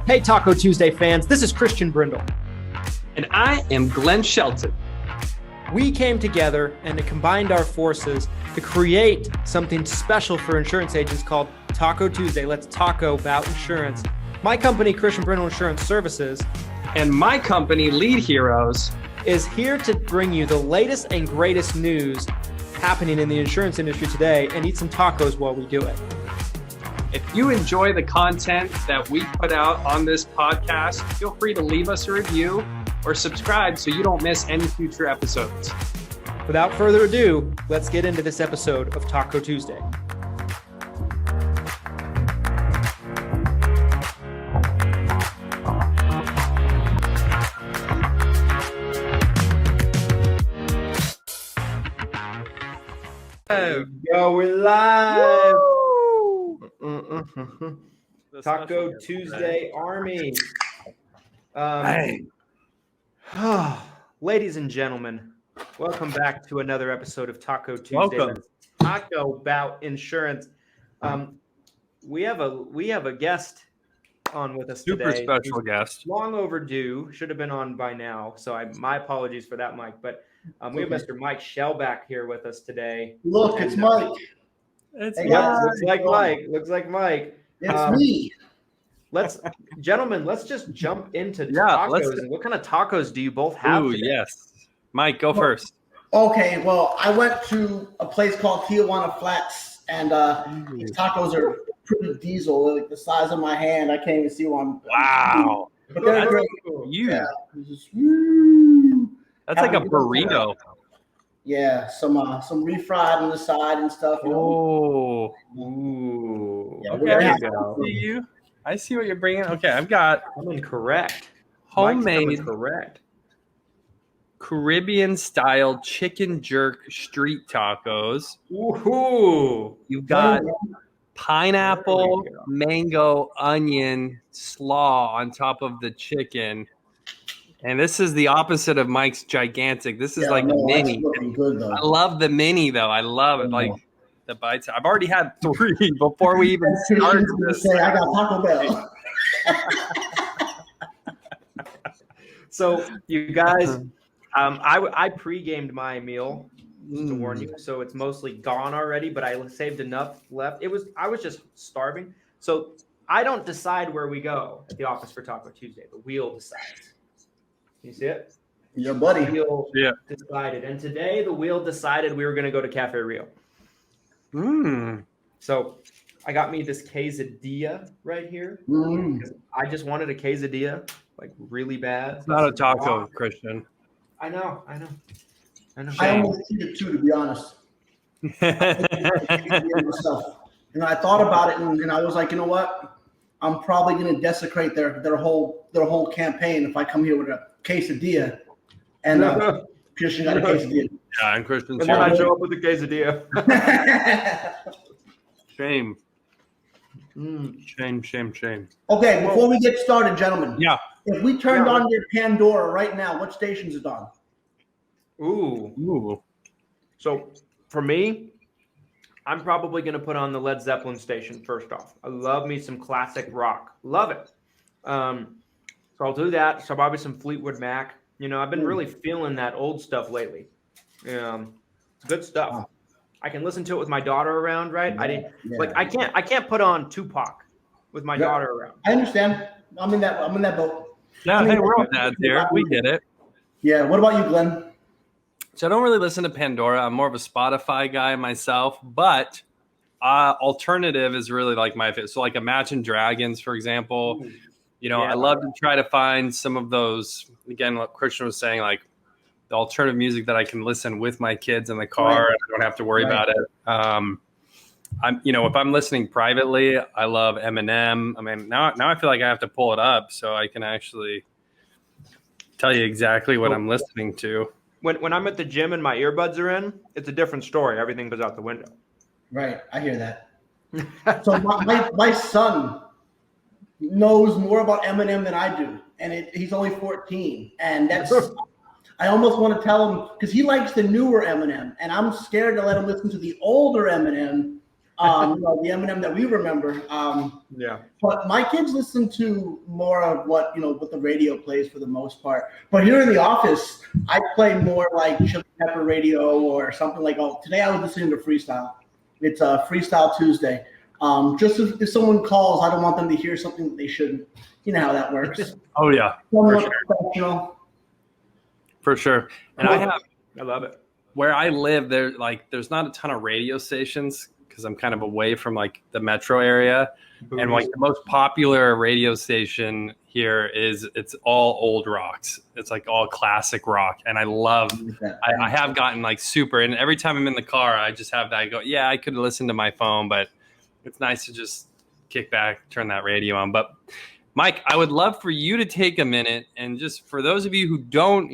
Hey, Taco Tuesday fans, this is Christian Brindle. And I am Glenn Shelton. We came together and combined our forces to create something special for insurance agents called Taco Tuesday. Let's taco about insurance. My company, Christian Brindle Insurance Services, and my company, Lead Heroes, is here to bring you the latest and greatest news happening in the insurance industry today and eat some tacos while we do it. If you enjoy the content that we put out on this podcast, feel free to leave us a review or subscribe so you don't miss any future episodes. Without further ado, let's get into this episode of Taco Tuesday. There we go, we're live. Taco Tuesday Army. Ladies and gentlemen, welcome back to another episode of Taco Tuesday. Welcome. Let's taco about insurance. We have a guest on with us Super today. special guest. Long overdue. Should have been on by now. So my apologies for that, Mike. But we have Mr. Mike Schellbach here with us today. Look, it's Mike. It's Looks like Mike. Looks like Mike. It's me. Let's just jump into tacos. And what kind of tacos do you both have? Ooh, today? yes. Mike, go first. Okay, well, I went to a place called Tijuana Flats, and these tacos are pretty diesel, like the size of my hand. I can't even see one. Wow. But they're great. Yeah. Just, That's like a burrito. yeah, some refried on the side and stuff. You know? Oh. Ooh. Yeah, Okay. I see what you're bringing. Okay, I've got I'm incorrect. homemade Correct. Caribbean-style chicken jerk street tacos. Ooh. You've got There pineapple, we go. mango, onion slaw on top of the chicken. And this is the opposite of Mike's gigantic. This is like no, mini. that's looking good though. I love the mini though. I love it. Like the bites. I've already had 3 before we even started this. Say, I got Taco Bell. So you guys, I pre-gamed my meal just to warn you. So it's mostly gone already, but I saved enough left. I was just starving. So I don't decide where we go at the office for Taco Tuesday. The wheel decides. You see it? Your buddy. The wheel Yeah. decided. And today the wheel decided we were going to go to Cafe Rio. So I got me this quesadilla right here. I just wanted a quesadilla, like really bad. It's not a taco, Christian. I know. I almost eat it too, to be honest. And I thought about it, and I was like, you know what? I'm probably going to desecrate their whole campaign if I come here with a quesadilla. And Christian got a quesadilla. Yeah, and Christian's And then I here. show up with a quesadilla. Shame. Shame. Okay, before we get started, gentlemen. Yeah. If we turned on your Pandora right now, what station is it on? Ooh. So for me, I'm probably going to put on the Led Zeppelin station first off. I love me some classic rock. Love it. So I'll do that. So probably some Fleetwood Mac. You know, I've been really feeling that old stuff lately. Good stuff. Wow. I can listen to it with my daughter around, right? Yeah. I can't put on Tupac with my daughter around. I understand. I'm in that boat. Yeah, hey, we're all dads here. We get it. Yeah. What about you, Glenn? So I don't really listen to Pandora. I'm more of a Spotify guy myself, but alternative is really like my favorite. So like Imagine Dragons, for example. You know, I love to try to find some of those, again, what Christian was saying, like the alternative music that I can listen with my kids in the car and I don't have to worry about it. If I'm listening privately, I love Eminem. I mean, now I feel like I have to pull it up so I can actually tell you exactly what I'm listening to. When I'm at the gym and my earbuds are in, it's a different story. Everything goes out the window. Right. I hear that. So my son knows more about Eminem than I do, and he's only 14, and that's I almost want to tell him because he likes the newer Eminem, and I'm scared to let him listen to the older Eminem The Eminem that we remember. Yeah. But my kids listen to more of what the radio plays for the most part. But here in the office, I play more like Chili Pepper Radio or something like. Oh, today I was listening to Freestyle. It's a Freestyle Tuesday. Just if someone calls, I don't want them to hear something that they shouldn't. You know how that works. Oh yeah, for sure. And I love it. Where I live, there's not a ton of radio stations because I'm kind of away from like the metro area. And like the most popular radio station here it's all old rocks. It's like all classic rock. And I love I have gotten like super, and every time I'm in the car, I just have that. I go, yeah, I could listen to my phone, but it's nice to just kick back, turn that radio on. But Mike, I would love for you to take a minute, and just for those of you who don't,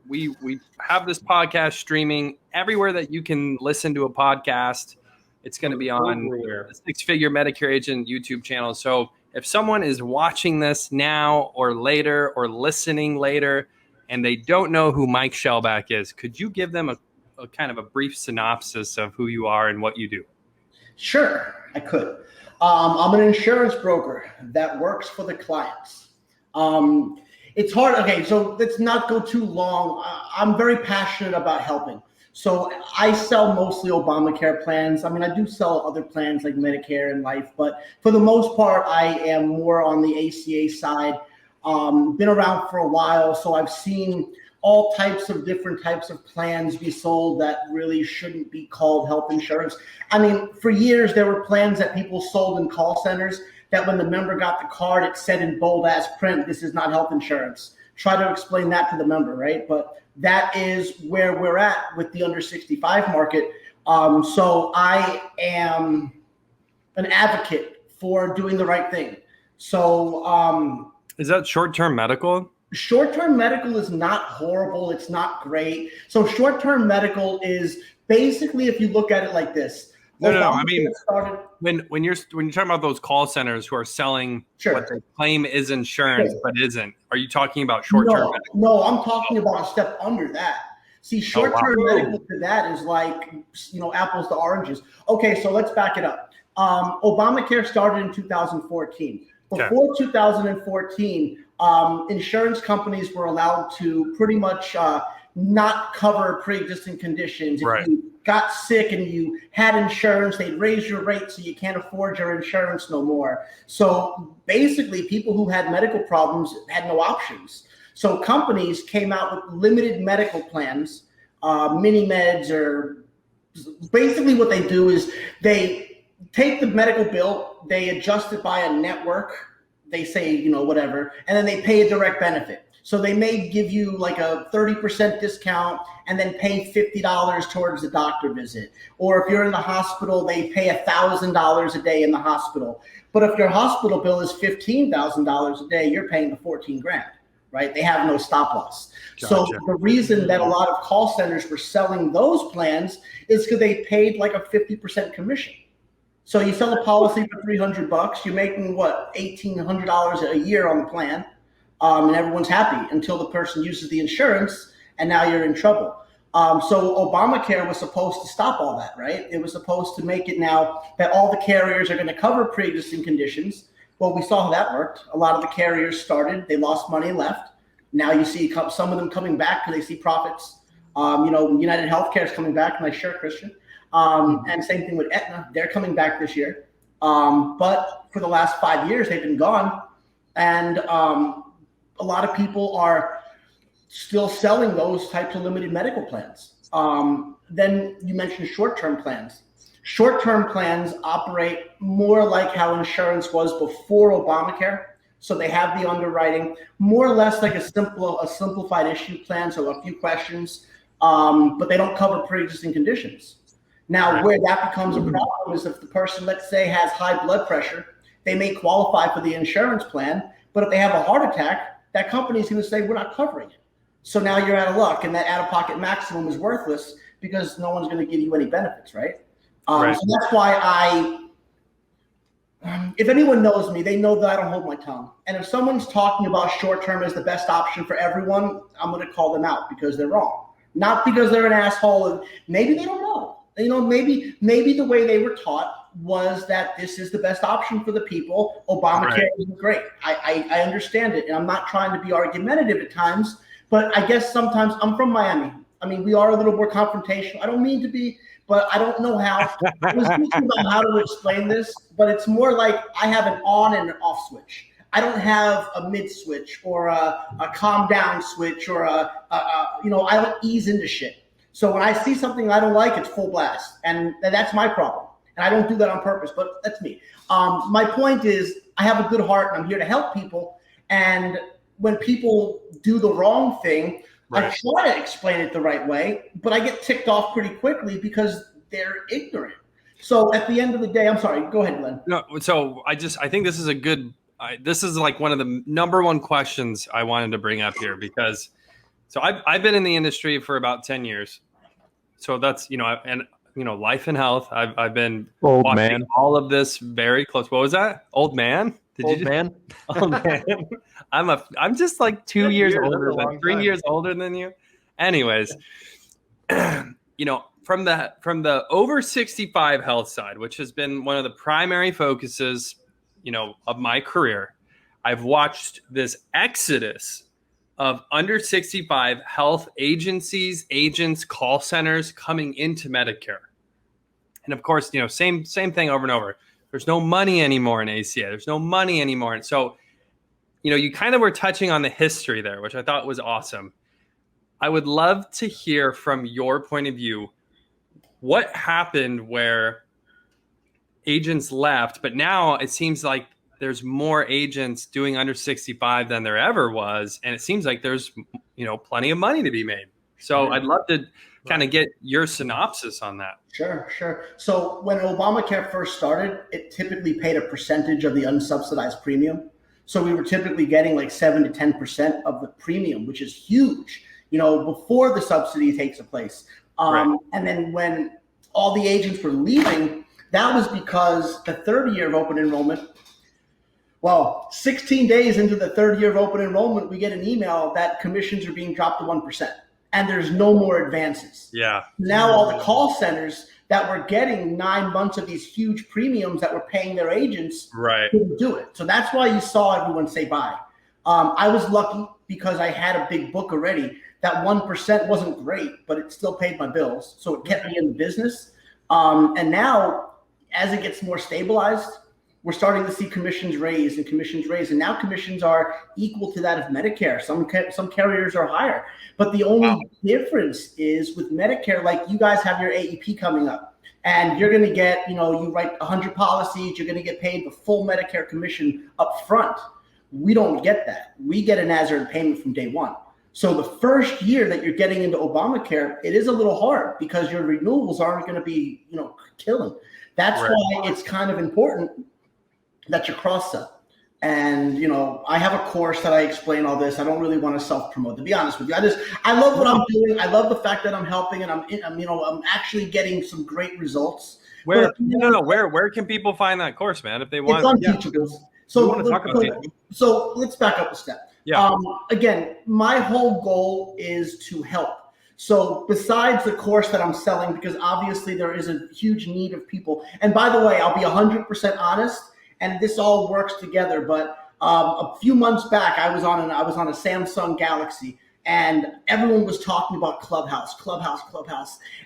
we have this podcast streaming everywhere that you can listen to a podcast. It's going to be on the Six Figure Medicare Agent YouTube channel. So if someone is watching this now or later or listening later and they don't know who Mike Schellbach is, could you give them a kind of a brief synopsis of who you are and what you do? Sure, I could. I'm an insurance broker that works for the clients. It's hard. Okay, so let's not go too long. I'm very passionate about helping. So I sell mostly Obamacare plans. I mean, I do sell other plans like Medicare and life, but for the most part, I am more on the ACA side. Been around for a while, so I've seen all types of different types of plans be sold that really shouldn't be called health insurance. I mean, for years, there were plans that people sold in call centers that when the member got the card, it said in bold ass print, this is not health insurance. Try to explain that to the member, right? But that is where we're at with the under 65 market. So I am an advocate for doing the right thing. So is that short-term medical? Short-term medical is not horrible. It's not great. So short-term medical is basically, if you look at it like this. No. I mean, when you're talking about those call centers who are selling what they claim is insurance but isn't, are you talking about short-term medical? No, I'm talking about a step under that. See, short-term medical to that is like, apples to oranges. Okay, so let's back it up. Obamacare started in 2014. Before 2014, insurance companies were allowed to pretty much not cover pre-existing conditions. If you got sick and you had insurance, they'd raise your rate so you can't afford your insurance no more. So basically, people who had medical problems had no options. So companies came out with limited medical plans, mini meds, or basically what they do is they take the medical bill, they adjust it by a network, they say, whatever, and then they pay a direct benefit. So they may give you like a 30% discount and then pay $50 towards the doctor visit. Or if you're in the hospital, they pay $1,000 a day in the hospital. But if your hospital bill is $15,000 a day, you're paying the $14,000, right? They have no stop loss. Gotcha. So the reason that a lot of call centers were selling those plans is because they paid like a 50% commission. So you sell a policy for $300, you're making what, $1,800 a year on the plan. And everyone's happy until the person uses the insurance, and now you're in trouble. So Obamacare was supposed to stop all that, right? It was supposed to make it now that all the carriers are going to cover pre-existing conditions. Well, we saw how that worked. A lot of the carriers started, they lost money and left. Now you see some of them coming back because they see profits. United Healthcare is coming back, and sure, Christian. And same thing with Aetna. They're coming back this year. But for the last 5 years, they've been gone. And a lot of people are still selling those types of limited medical plans. Then you mentioned short-term plans. Short-term plans operate more like how insurance was before Obamacare. So they have the underwriting, more or less like a simplified issue plan, so a few questions, but they don't cover pre-existing conditions. Now, where that becomes a problem is if the person, let's say, has high blood pressure, they may qualify for the insurance plan, but if they have a heart attack, that company is going to say, we're not covering it. So now you're out of luck, and that out-of-pocket maximum is worthless because no one's going to give you any benefits, right? So that's why if anyone knows me, they know that I don't hold my tongue. And if someone's talking about short-term as the best option for everyone, I'm going to call them out because they're wrong. Not because they're an asshole, and maybe they don't know. You know, maybe the way they were taught was that this is the best option for the people. Obamacare is great. I understand it, and I'm not trying to be argumentative at times, but I guess sometimes I'm from Miami. I mean, we are a little more confrontational. I don't mean to be, but I don't know how. I was thinking about how to explain this, but it's more like I have an on and an off switch. I don't have a mid switch or a calm down switch or I don't ease into shit. So when I see something I don't like, it's full blast, and that's my problem. And I don't do that on purpose, but that's me. My point is, I have a good heart, and I'm here to help people. And when people do the wrong thing, I try to explain it the right way, but I get ticked off pretty quickly because they're ignorant. So at the end of the day, I'm sorry. Go ahead, Glenn. No, so I think this is a good. This is like one of the number one questions I wanted to bring up here because. So I've been in the industry for about 10 years. So that's, life and health. I've been watching all of this very close. What was that? Old man? Old man. I'm just like 2 years older than 3 years older than you. Anyways, from the over 65 health side, which has been one of the primary focuses, of my career, I've watched this exodus of under 65 health agencies, agents, call centers coming into Medicare. And of course, same thing over and over. There's no money anymore in ACA. There's no money anymore. And so, you kind of were touching on the history there, which I thought was awesome. I would love to hear from your point of view, what happened where agents left, but now it seems like there's more agents doing under 65 than there ever was. And it seems like there's, plenty of money to be made. So I'd love to kind of get your synopsis on that. Sure. So when Obamacare first started, it typically paid a percentage of the unsubsidized premium. So we were typically getting like 7 to 10% of the premium, which is huge, before the subsidy takes place. And then when all the agents were leaving, that was because the third year of open enrollment, 16 days into the third year of open enrollment, we get an email that commissions are being dropped to 1%, and there's no more advances. Yeah. Now all the call centers that were getting 9 months of these huge premiums that were paying their agents couldn't do it. So that's why you saw everyone say bye. I was lucky because I had a big book already. That 1% wasn't great, but it still paid my bills. So it kept me in the business. And now, as it gets more stabilized, we're starting to see commissions raised. And now commissions are equal to that of Medicare. Some carriers are higher. But the only difference is with Medicare, like you guys have your AEP coming up, and you're going to get, you write 100 policies, you're going to get paid the full Medicare commission up front. We don't get that. We get an as-earned payment from day one. So the first year that you're getting into Obamacare, it is a little hard because your renewals aren't going to be, killing. That's why it's kind of important that you cross-sell. And, I have a course that I explain all this. I don't really want to self-promote, to be honest with you. I love what I'm doing. I love the fact that I'm helping, and I'm actually getting some great results. Where can people find that course, man? If they want, it's on Teachables. So let's back up a step. Yeah. Again, my whole goal is to help. So besides the course that I'm selling, because obviously there is a huge need of people. And by the way, I'll be 100% honest, and this all works together. But a few months back, I was on a Samsung Galaxy, and everyone was talking about Clubhouse.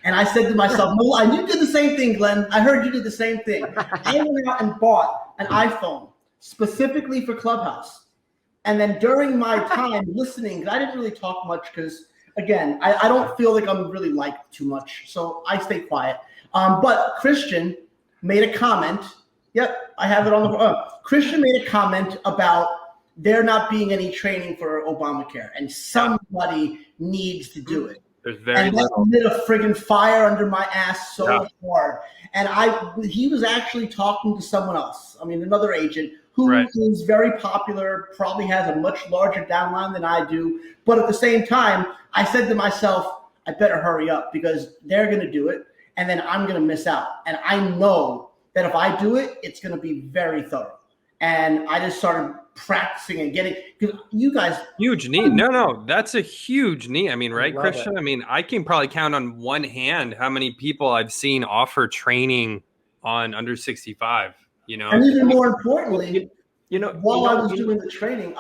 And I said to myself, no, you did the same thing, Glenn. I heard you did the same thing. I went out and bought an iPhone specifically for Clubhouse. And then during my time listening, I didn't really talk much because, again, I don't feel like I'm really liked too much. So I stay quiet. But Christian made a comment. Yep, I have it on the Christian made a comment about there not being any training for Obamacare, and somebody needs to do it. There's very and that lit a friggin' fire under my ass so hard. And he was actually talking to someone else. I mean, another agent who is very popular, probably has a much larger downline than I do. But at the same time, I said to myself, I better hurry up because they're going to do it, and then I'm going to miss out. And I know that if I do it, it's going to be very thorough. And I just started practicing and getting, because you guys. Huge need. No, that's a huge need. I mean, right, Christian? It. I mean, I can probably count on one hand how many people I've seen offer training on under 65, you know. And even more importantly, while I was doing the training,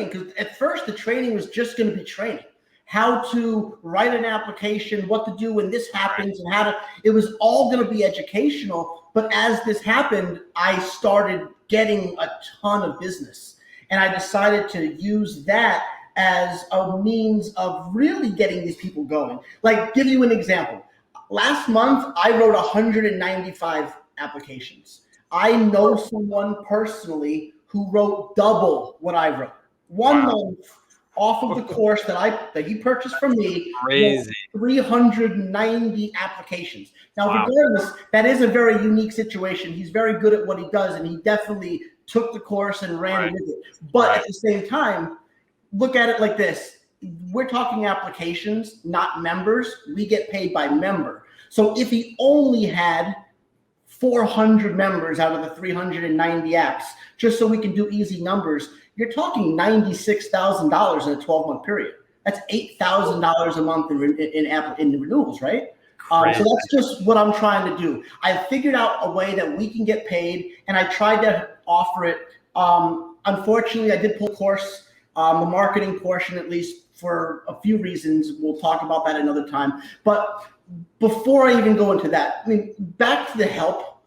because at first the training was just going to be training. How to write an application, what to do when this happens, and it was all going to be educational. But as this happened, I started getting a ton of business. And I decided to use that as a means of really getting these people going. Like, give you an example. Last month, I wrote 195 applications. I know someone personally who wrote double what I wrote. One month off of the course that he purchased from me. Crazy. 390 applications. Now, regardless, that is a very unique situation. He's very good at what he does, and he definitely took the course and ran with it. But at the same time, look at it like this. We're talking applications, not members. We get paid by member. So if he only had 400 members out of the 390 apps, just so we can do easy numbers, you're talking $96,000 in a 12-month period. That's $8,000 a month in renewals, right? So that's just what I'm trying to do. I figured out a way that we can get paid, and I tried to offer it. Unfortunately, I did pull course, the marketing portion, at least for a few reasons. We'll talk about that another time. But before I even go into that, I mean, back to the help,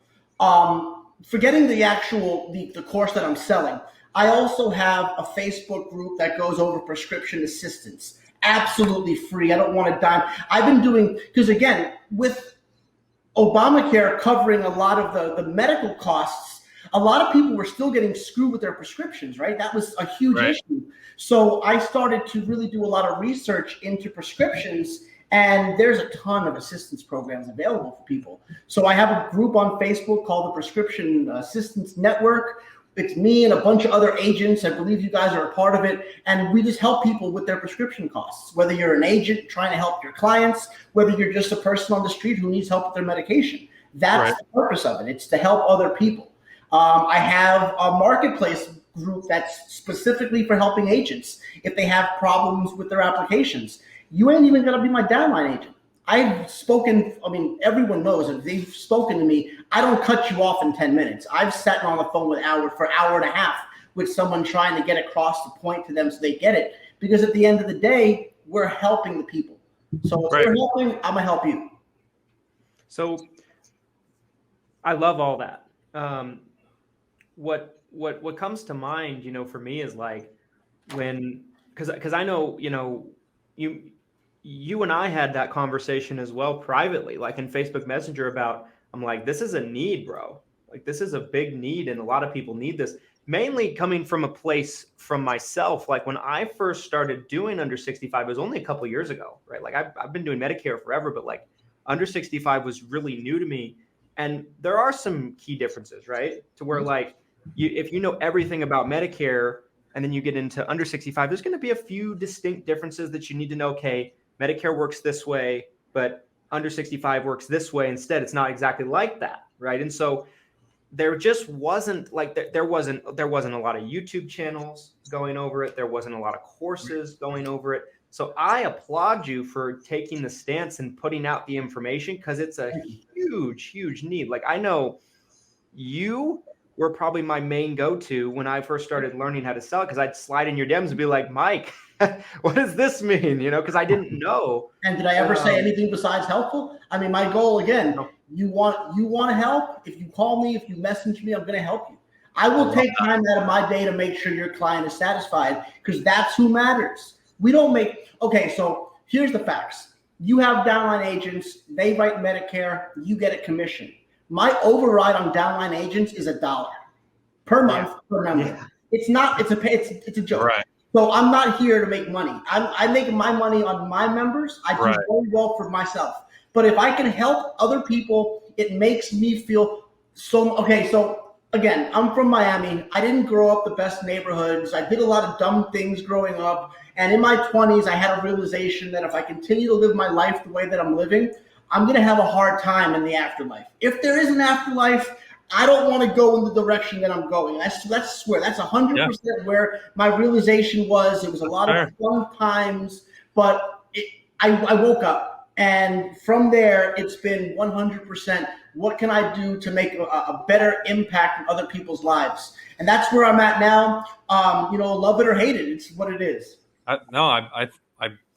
forgetting the course that I'm selling, I also have a Facebook group that goes over prescription assistance. Absolutely free. I don't want to dime. I've been doing, because again, with Obamacare covering a lot of the medical costs, a lot of people were still getting screwed with their prescriptions, right? That was a huge issue. So I started to really do a lot of research into prescriptions, and there's a ton of assistance programs available for people. So I have a group on Facebook called the Prescription Assistance Network. It's me and a bunch of other agents. I believe you guys are a part of it. And we just help people with their prescription costs, whether you're an agent trying to help your clients, whether you're just a person on the street who needs help with their medication. That's the purpose of it. It's to help other people. I have a marketplace group that's specifically for helping agents if they have problems with their applications. You ain't even going to be my downline agent. I've spoken, I mean, everyone knows if they've spoken to me, I don't cut you off in 10 minutes. I've sat on the phone for an hour and a half with someone trying to get across the point to them so they get it. Because at the end of the day, we're helping the people. So if we're helping, I'm going to help you. So I love all that. What comes to mind, for me is like because I know, you and I had that conversation as well privately, like in Facebook Messenger about, I'm like, this is a need, bro. Like, this is a big need, and a lot of people need this. Mainly coming from a place from myself. Like, when I first started doing under 65, it was only a couple of years ago, right? Like, I've been doing Medicare forever, but like under 65 was really new to me. And there are some key differences, right? To where like, if you know everything about Medicare and then you get into under 65, there's going to be a few distinct differences that you need to know. Okay, Medicare works this way, but under 65 works this way instead. It's not exactly like that, right? And so there just wasn't like there wasn't a lot of YouTube channels going over it. There wasn't a lot of courses going over it. So I applaud you for taking the stance and putting out the information, because it's a huge need. Like, I know you were probably my main go-to when I first started learning how to sell, because I'd slide in your DMs and be like, Mike, what does this mean? Because I didn't know. And did I ever say anything besides helpful? I mean, my goal, again, you want to help. If you call me, if you message me, I'm going to help you. I will take time out of my day to make sure your client is satisfied, because that's who matters. We don't make, okay, so here's the facts. You have downline agents, they write Medicare, you get a commission. My override on downline agents is $1 per month per member. Yeah. It's a joke. Right. So I'm not here to make money. I make my money on my members. I do very well for myself. But if I can help other people, it makes me feel so, okay, so again, I'm from Miami. I didn't grow up the best neighborhoods. I did a lot of dumb things growing up. And in my 20s, I had a realization that if I continue to live my life the way that I'm living, I'm going to have a hard time in the afterlife. If there is an afterlife, I don't want to go in the direction that I'm going. Let's swear that's 100% where my realization was. It was a lot of fun times, but I woke up, and from there it's been 100%. What can I do to make a better impact in other people's lives? And that's where I'm at now. Love it or hate it, it's what it is. I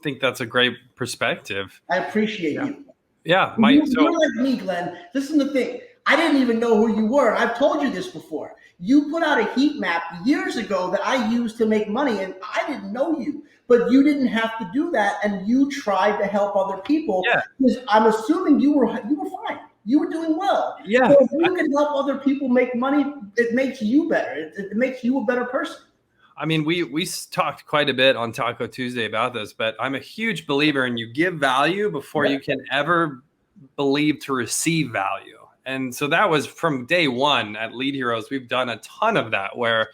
think that's a great perspective. I appreciate you. Yeah, you're like me, Glenn. Listen to the thing. I didn't even know who you were. I've told you this before. You put out a heat map years ago that I used to make money, and I didn't know you. But you didn't have to do that, and you tried to help other people. Yeah. Because I'm assuming you were fine. You were doing well. Yeah. So if you can help other people make money, it makes you better. It makes you a better person. I mean, we talked quite a bit on Taco Tuesday about this, but I'm a huge believer in you give value before you can ever believe to receive value. And so that was from day one at Lead Heroes. We've done a ton of that where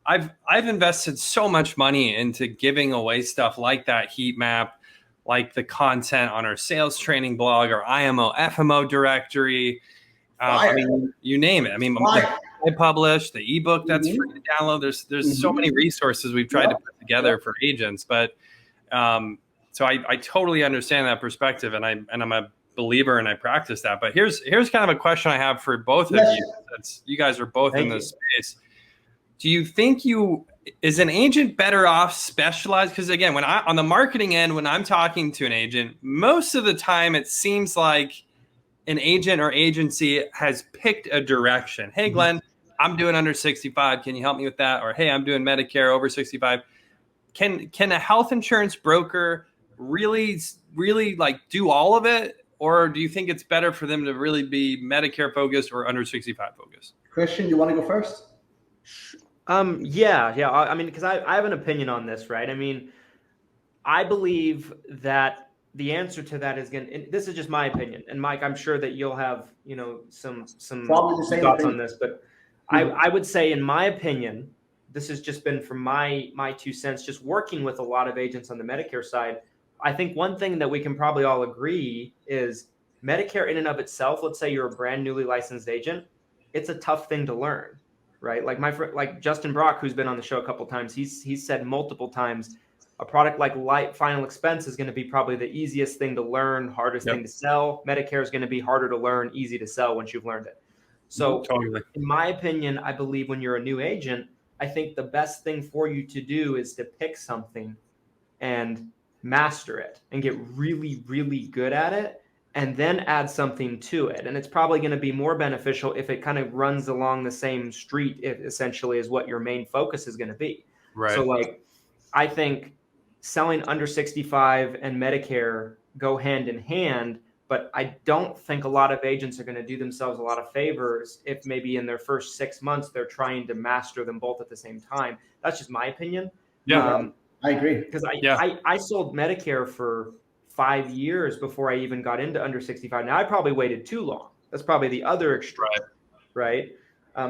I've invested so much money into giving away stuff like that heat map, like the content on our sales training blog, our IMO, FMO directory. I mean, you name it. I mean, I published the ebook that's free to download. There's so many resources we've tried to put together for agents, but so I totally understand that perspective, and I'm a believer and I practice that. But here's kind of a question I have for both of you. You guys are both in this space. Do you think is an agent better off specialized? Because again, on the marketing end, when I'm talking to an agent, most of the time it seems like an agent or agency has picked a direction. Hey, Glenn, I'm doing under 65. Can you help me with that? Or, hey, I'm doing Medicare over 65. Can a health insurance broker really like do all of it? Or do you think it's better for them to really be Medicare focused or under 65 focused? Christian, you want to go first? Yeah. I mean, because I have an opinion on this, right? I mean, I believe that the answer to that is this is just my opinion. And Mike, I'm sure that you'll have, some probably the same thoughts opinion on this, but I would say, in my opinion, this has just been from my 2 cents, just working with a lot of agents on the Medicare side. I think one thing that we can probably all agree is Medicare in and of itself, let's say you're a brand newly licensed agent, it's a tough thing to learn, right? Like my friend, like Justin Brock, who's been on the show a couple of times, he's said multiple times, a product like Final Expense is going to be probably the easiest thing to learn, hardest thing to sell. Medicare is going to be harder to learn, easy to sell once you've learned it. So in my opinion, I believe when you're a new agent, I think the best thing for you to do is to pick something and master it and get really, really good at it, and then add something to it. And it's probably going to be more beneficial if it kind of runs along the same street, essentially, is what your main focus is going to be. Right. So like, I think selling under 65 and Medicare go hand in hand, but I don't think a lot of agents are going to do themselves a lot of favors if maybe in their first 6 months they're trying to master them both at the same time. That's just my opinion. Yeah, I agree. Because I sold Medicare for 5 years before I even got into under 65. Now I probably waited too long. That's probably the other extreme, right?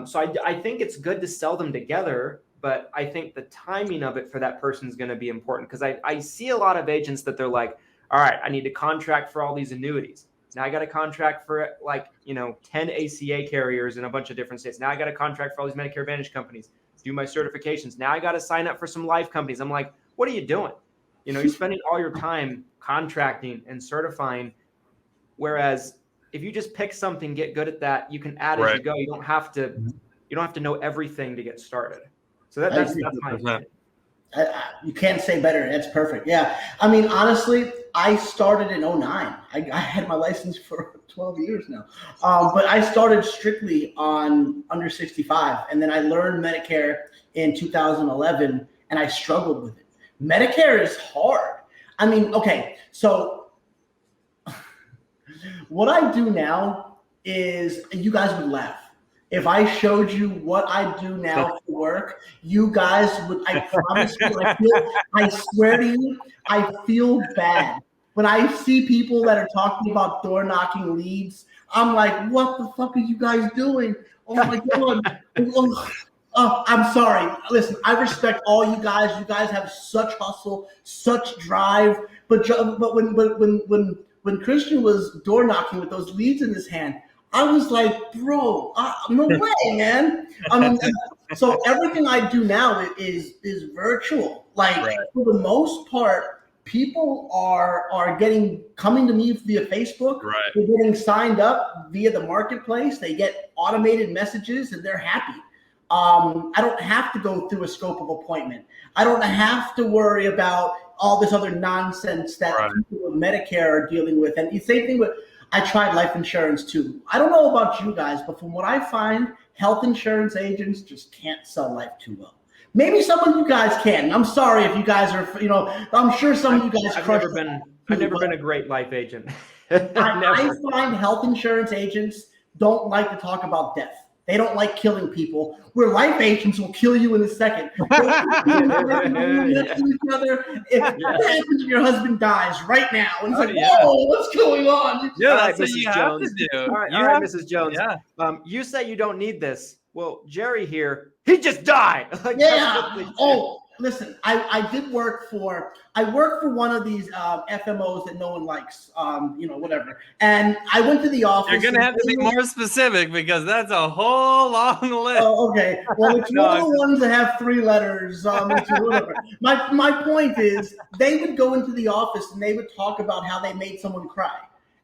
So I think it's good to sell them together, but I think the timing of it for that person is going to be important, because I see a lot of agents that they're like, all right, I need to contract for all these annuities. Now I got a contract for 10 ACA carriers in a bunch of different states. Now I got a contract for all these Medicare Advantage companies, do my certifications. Now I got to sign up for some life companies. I'm like, what are you doing? You're spending all your time contracting and certifying. Whereas if you just pick something, get good at that, you can add as you go. You don't have to know everything to get started. So that's my opinion. You can't say better. That's perfect. Yeah. I mean, honestly, I started in 2009. I had my license for 12 years now. But I started strictly on under 65. And then I learned Medicare in 2011, and I struggled with it. Medicare is hard. I mean, okay, so what I do now is, you guys would laugh. If I showed you what I do now for work, you guys would, I promise you, I swear to you, I feel bad. When I see people that are talking about door knocking leads, I'm like, what the fuck are you guys doing? Oh my God. I'm sorry. Listen, I respect all you guys. You guys have such hustle, such drive. But when Christian was door knocking with those leads in his hand, I was like, bro, no way, man. I mean, so everything I do now is virtual. Like for the most part, people are coming to me via Facebook. Right. They're getting signed up via the marketplace. They get automated messages and they're happy. I don't have to go through a scope of appointment. I don't have to worry about all this other nonsense that people with Medicare are dealing with. And the same thing with, I tried life insurance too. I don't know about you guys, but from what I find, health insurance agents just can't sell life too well. Maybe some of you guys can. I'm sorry if you guys are, I'm sure some of you guys I've never been a great life agent. I find health insurance agents don't like to talk about death. They don't like killing people, where life agents will kill you in a second. If your husband dies right now, and it's like, whoa, what's going on? Yeah, that's what you have to do. All right, Mrs. Jones. Yeah. You say you don't need this. Well, Jerry here, he just died. Oh, listen, I work for one of these FMOs that no one likes, whatever. And I went to the office. You're going to have to be more specific because that's a whole long list. Oh, okay. Well, it's one of the ones that have 3 letters. Whatever. My point is they would go into the office and they would talk about how they made someone cry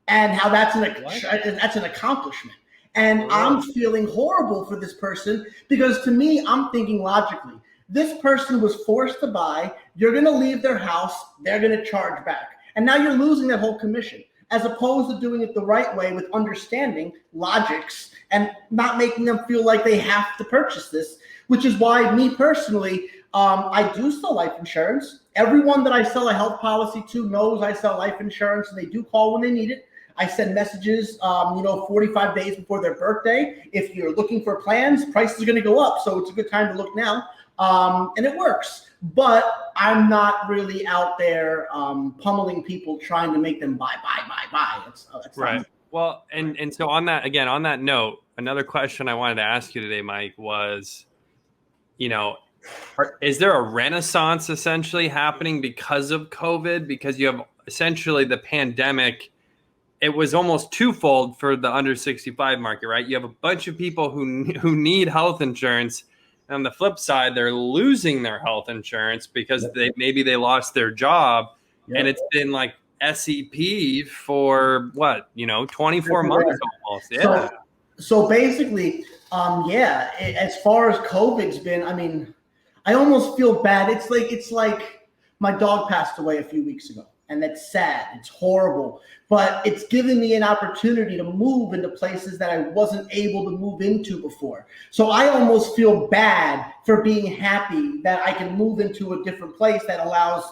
and how that's an accomplishment. And I'm feeling horrible for this person because to me, I'm thinking logically. This person was forced to buy. You're going to leave their house. They're going to charge back. And now you're losing that whole commission, as opposed to doing it the right way with understanding logics and not making them feel like they have to purchase this, which is why me personally, I do sell life insurance. Everyone that I sell a health policy to knows I sell life insurance, and they do call when they need it. I send messages, 45 days before their birthday. If you're looking for plans, prices are going to go up. So it's a good time to look now. And it works, but I'm not really out there pummeling people, trying to make them buy. That's right. Well, and so on that note, another question I wanted to ask you today, Mike, was, is there a renaissance essentially happening because of COVID? Because you have essentially the pandemic. It was almost twofold for the under 65 market, right? You have a bunch of people who need health insurance. And on the flip side, they're losing their health insurance because they lost their job. Yep. And it's been like SEP for 24 months almost. Yeah. So basically, as far as COVID's been, I mean, I almost feel bad. It's like my dog passed away a few weeks ago. And that's sad. It's horrible. But it's given me an opportunity to move into places that I wasn't able to move into before. So I almost feel bad for being happy that I can move into a different place that allows,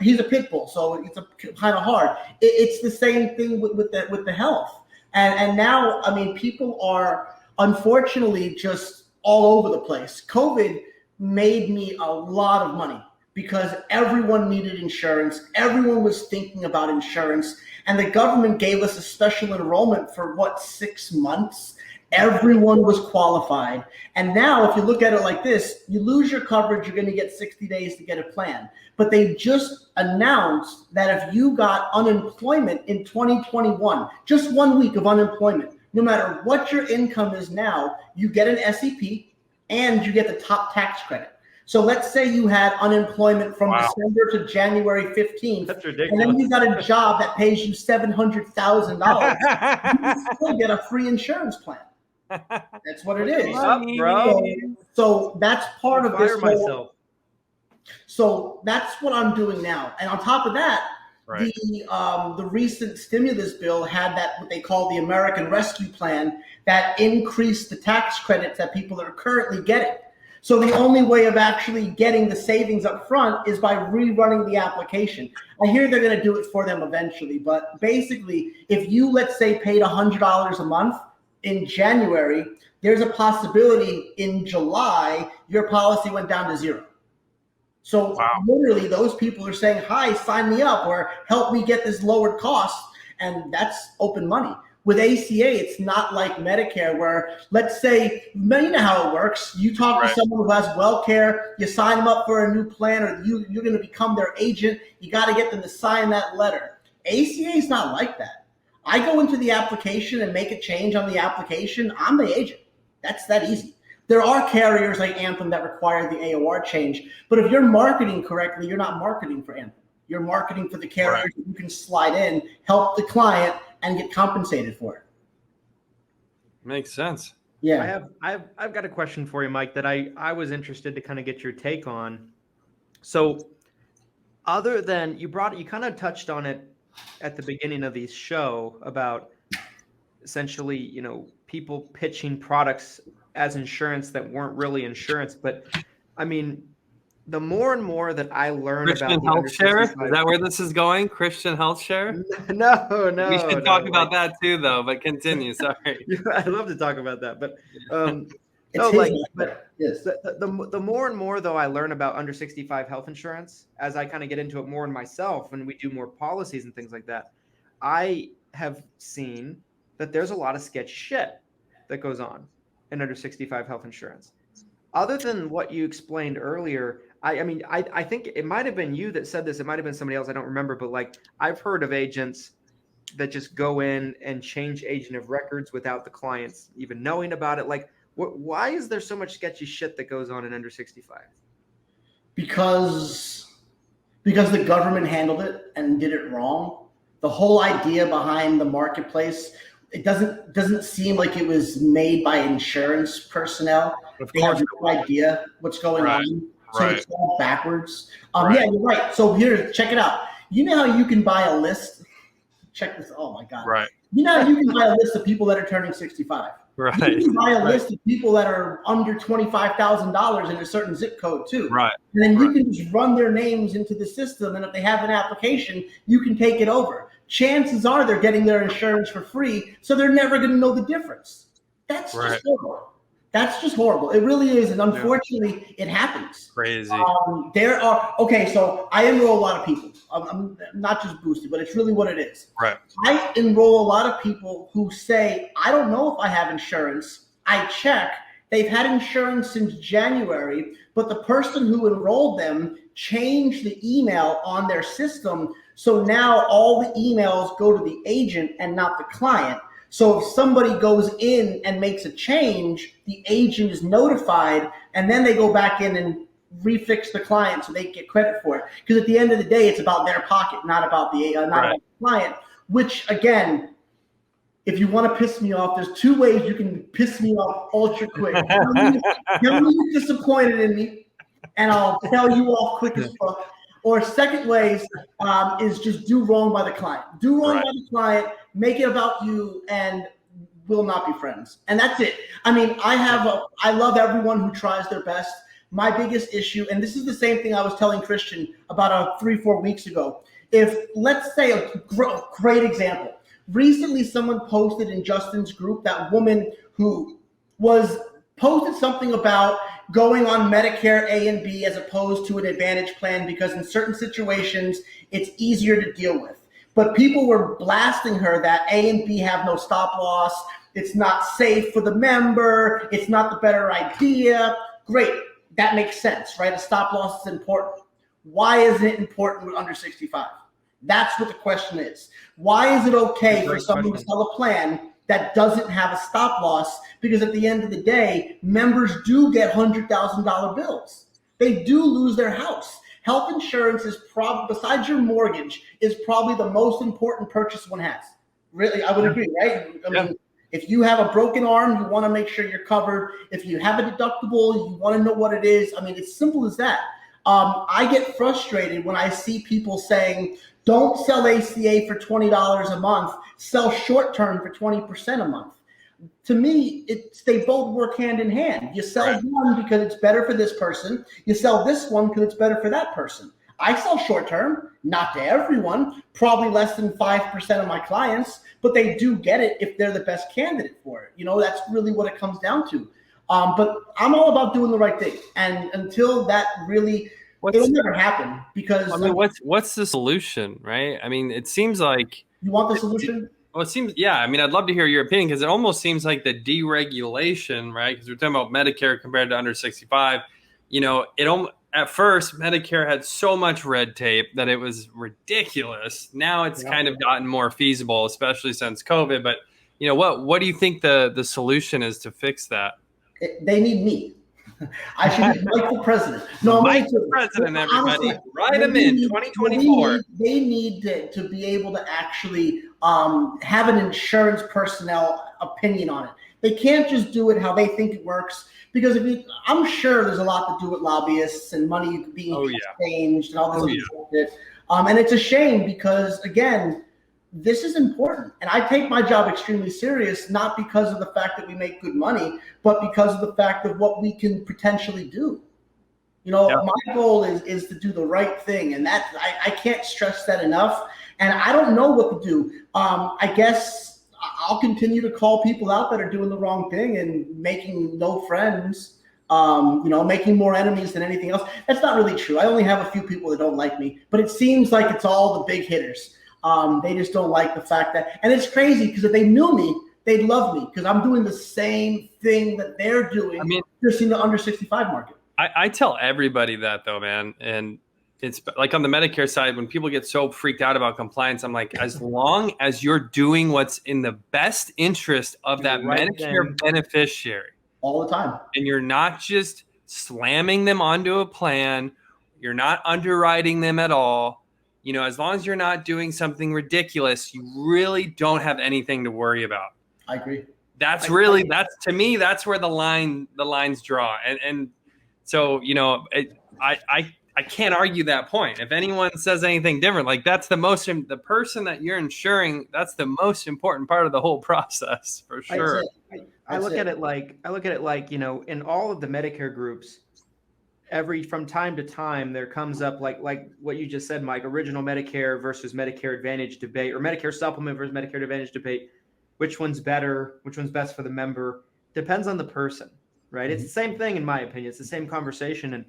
he's a pit bull, so it's kind of hard. It's the same thing with the health. And now, I mean, people are unfortunately just all over the place. COVID made me a lot of money, because everyone needed insurance. Everyone was thinking about insurance. And the government gave us a special enrollment for 6 months? Everyone was qualified. And now if you look at it like this, you lose your coverage, you're going to get 60 days to get a plan. But they just announced that if you got unemployment in 2021, just 1 week of unemployment, no matter what your income is now, you get an SEP and you get the top tax credit. So let's say you had unemployment from December to January 15th. That's ridiculous. And then you got a job that pays you $700,000. You still get a free insurance plan. That's what it is. Up, bro. So that's part of this. So that's what I'm doing now. And on top of that, the recent stimulus bill had that what they call the American Rescue Plan that increased the tax credits that people are currently getting. So the only way of actually getting the savings up front is by rerunning the application. I hear they're going to do it for them eventually, but basically, if you, let's say, paid $100 a month in January, there's a possibility in July your policy went down to zero. So literally, those people are saying, hi, sign me up or help me get this lowered cost, and that's open money. With ACA, it's not like Medicare where, let's say, you know how it works. You talk to someone who has WellCare, you sign them up for a new plan, or you're going to become their agent. You got to get them to sign that letter. ACA is not like that. I go into the application and make a change on the application. I'm the agent. That's that easy. There are carriers like Anthem that require the AOR change, but if you're marketing correctly, you're not marketing for Anthem. You're marketing for the carriers that you can slide in, help the client, and get compensated for it. Makes sense. Yeah. I've got a question for you, Mike, that I was interested to kind of get your take on. So other than you kind of touched on it at the beginning of the show about essentially, you know, people pitching products as insurance that weren't really insurance. But I mean, the more and more that I learn Christian about Health Share, is that where this is going? Christian Health Share? No. We should talk about that too, though. But continue. Sorry. I'd love to talk about that, but Yes. The more and more though I learn about under 65 health insurance, as I kind of get into it more in myself, and we do more policies and things like that, I have seen that there's a lot of sketchy shit that goes on in under 65 health insurance. Other than what you explained earlier, I think it might have been you that said this. It might have been somebody else. I don't remember, but like I've heard of agents that just go in and change agent of records without the clients even knowing about it. Like, why is there so much sketchy shit that goes on in under 65? Because the government handled it and did it wrong. The whole idea behind the marketplace, it doesn't seem like it was made by insurance personnel. They have no idea what's going on. So it's all backwards. Yeah, you're right. So here, check it out. You know how you can buy a list? Check this. Oh my God. Right. You know how you can buy a list of people that are turning 65. Right. You can buy a list of people that are under $25,000 in a certain zip code too. Right. And then you can just run their names into the system, and if they have an application, you can take it over. Chances are they're getting their insurance for free, so they're never going to know the difference. That's just horrible. That's just horrible. It really is, and unfortunately, it happens. Crazy. So I enroll a lot of people. I'm not just boosted, but it's really what it is. Right. I enroll a lot of people who say, I don't know if I have insurance. I check. They've had insurance since January, but the person who enrolled them changed the email on their system. So now all the emails go to the agent and not the client. So if somebody goes in and makes a change, the agent is notified, and then they go back in and refix the client so they get credit for it. Because at the end of the day, it's about their pocket, not about the about the client. Which, again, if you want to piss me off, there's two ways you can piss me off ultra quick. Tell me you're disappointed in me, and I'll tell you off quick as fuck. Or second ways is just do wrong by the client. Do wrong by the client, make it about you, and we'll not be friends. And that's it. I mean, I love everyone who tries their best. My biggest issue, and this is the same thing I was telling Christian about 3-4 weeks ago. If, let's say, a great example. Recently, someone posted in Justin's group, that woman who posted something about going on Medicare A and B as opposed to an Advantage plan because in certain situations, it's easier to deal with. But people were blasting her that A and B have no stop loss. It's not safe for the member. It's not the better idea. Great. That makes sense, right? A stop loss is important. Why isn't it important with under 65? That's what the question is. Why is it okay for someone to sell a plan that doesn't have a stop loss? Because at the end of the day, members do get $100,000 bills. They do lose their house. Health insurance is besides your mortgage, is probably the most important purchase one has. Really, I would agree, right? I mean, if you have a broken arm, you want to make sure you're covered. If you have a deductible, you want to know what it is. I mean, it's simple as that. I get frustrated when I see people saying, don't sell ACA for $20 a month, sell short-term for 20% a month. To me, they both work hand in hand. You sell one because it's better for this person. You sell this one because it's better for that person. I sell short-term, not to everyone, probably less than 5% of my clients, but they do get it if they're the best candidate for it. You know, that's really what it comes down to. But I'm all about doing the right thing. And until that really, it'll never happen because. I mean, what's the solution, right? I mean, it seems like. You want the solution? Well, it seems, yeah. I mean, I'd love to hear your opinion because it almost seems like the deregulation, right? Because we're talking about Medicare compared to under 65. You know, at first, Medicare had so much red tape that it was ridiculous. Now it's kind of gotten more feasible, especially since COVID. But what do you think the solution is to fix that? They need me. I should be Mike the President. No, Mike the President, everybody. Honestly, write them in 2024. They need to be able to actually have an insurance personnel opinion on it. They can't just do it how they think it works. Because I'm sure there's a lot to do with lobbyists and money being exchanged and all this other bullshit. And it's a shame because, again, this is important. And I take my job extremely serious, not because of the fact that we make good money, but because of the fact of what we can potentially do. My goal is to do the right thing. And that I can't stress that enough. And I don't know what to do. I guess I'll continue to call people out that are doing the wrong thing and making no friends, making more enemies than anything else. That's not really true. I only have a few people that don't like me, but it seems like it's all the big hitters. They just don't like the fact that, and it's crazy because if they knew me, they'd love me because I'm doing the same thing that they're doing, just in the under 65 market. I tell everybody that though, man. And it's like on the Medicare side, when people get so freaked out about compliance, I'm like, as long as you're doing what's in the best interest of that Medicare beneficiary all the time, and you're not just slamming them onto a plan, you're not underwriting them at all, as long as you're not doing something ridiculous, you really don't have anything to worry about. I agree. That's to me, that's where the lines draw. And so, I can't argue that point. If anyone says anything different, like that's the person that you're insuring, that's the most important part of the whole process for sure. I look at it like, in all of the Medicare groups, from time to time, there comes up like what you just said, Mike, original Medicare versus Medicare Advantage debate, or Medicare Supplement versus Medicare Advantage debate. Which one's better? Which one's best for the member? Depends on the person, right? Mm-hmm. It's the same thing in my opinion. It's the same conversation. And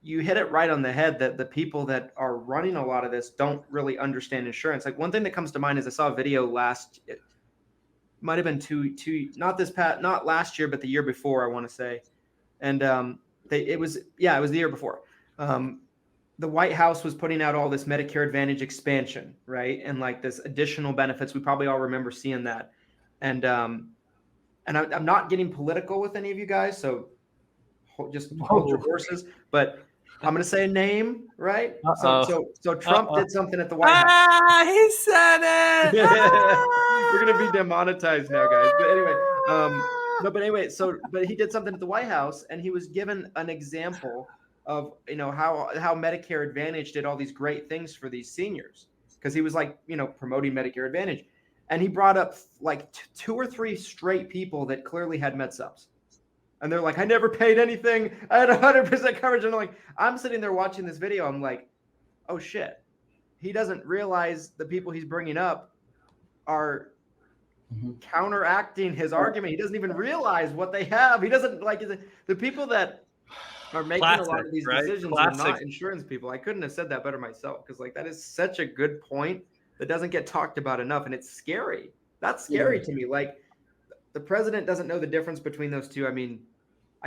you hit it right on the head that the people that are running a lot of this don't really understand insurance. Like one thing that comes to mind is I saw a video it might have been not last year, but the year before, I want to say. And it was the year before. The White House was putting out all this Medicare Advantage expansion, right? And like this additional benefits. We probably all remember seeing that. And I'm not getting political with any of you guys, so just hold your horses. But I'm going to say a name, right? So Trump did something at the White House. He said it. We're going to be demonetized now, guys. But anyway, but he did something at the White House, and he was given an example of how Medicare Advantage did all these great things for these seniors, because he was promoting Medicare Advantage, and he brought up like 2 or 3 straight people that clearly had med subs. And they're like, I never paid anything. I had 100% coverage. And I'm sitting there watching this video. I'm like, oh shit. He doesn't realize the people he's bringing up are counteracting his argument. He doesn't even realize what they have. He doesn't the people that are making a lot of these decisions are not insurance people. I couldn't have said that better myself, because that is such a good point that doesn't get talked about enough. And it's scary. That's scary to me. The president doesn't know the difference between those two. I mean,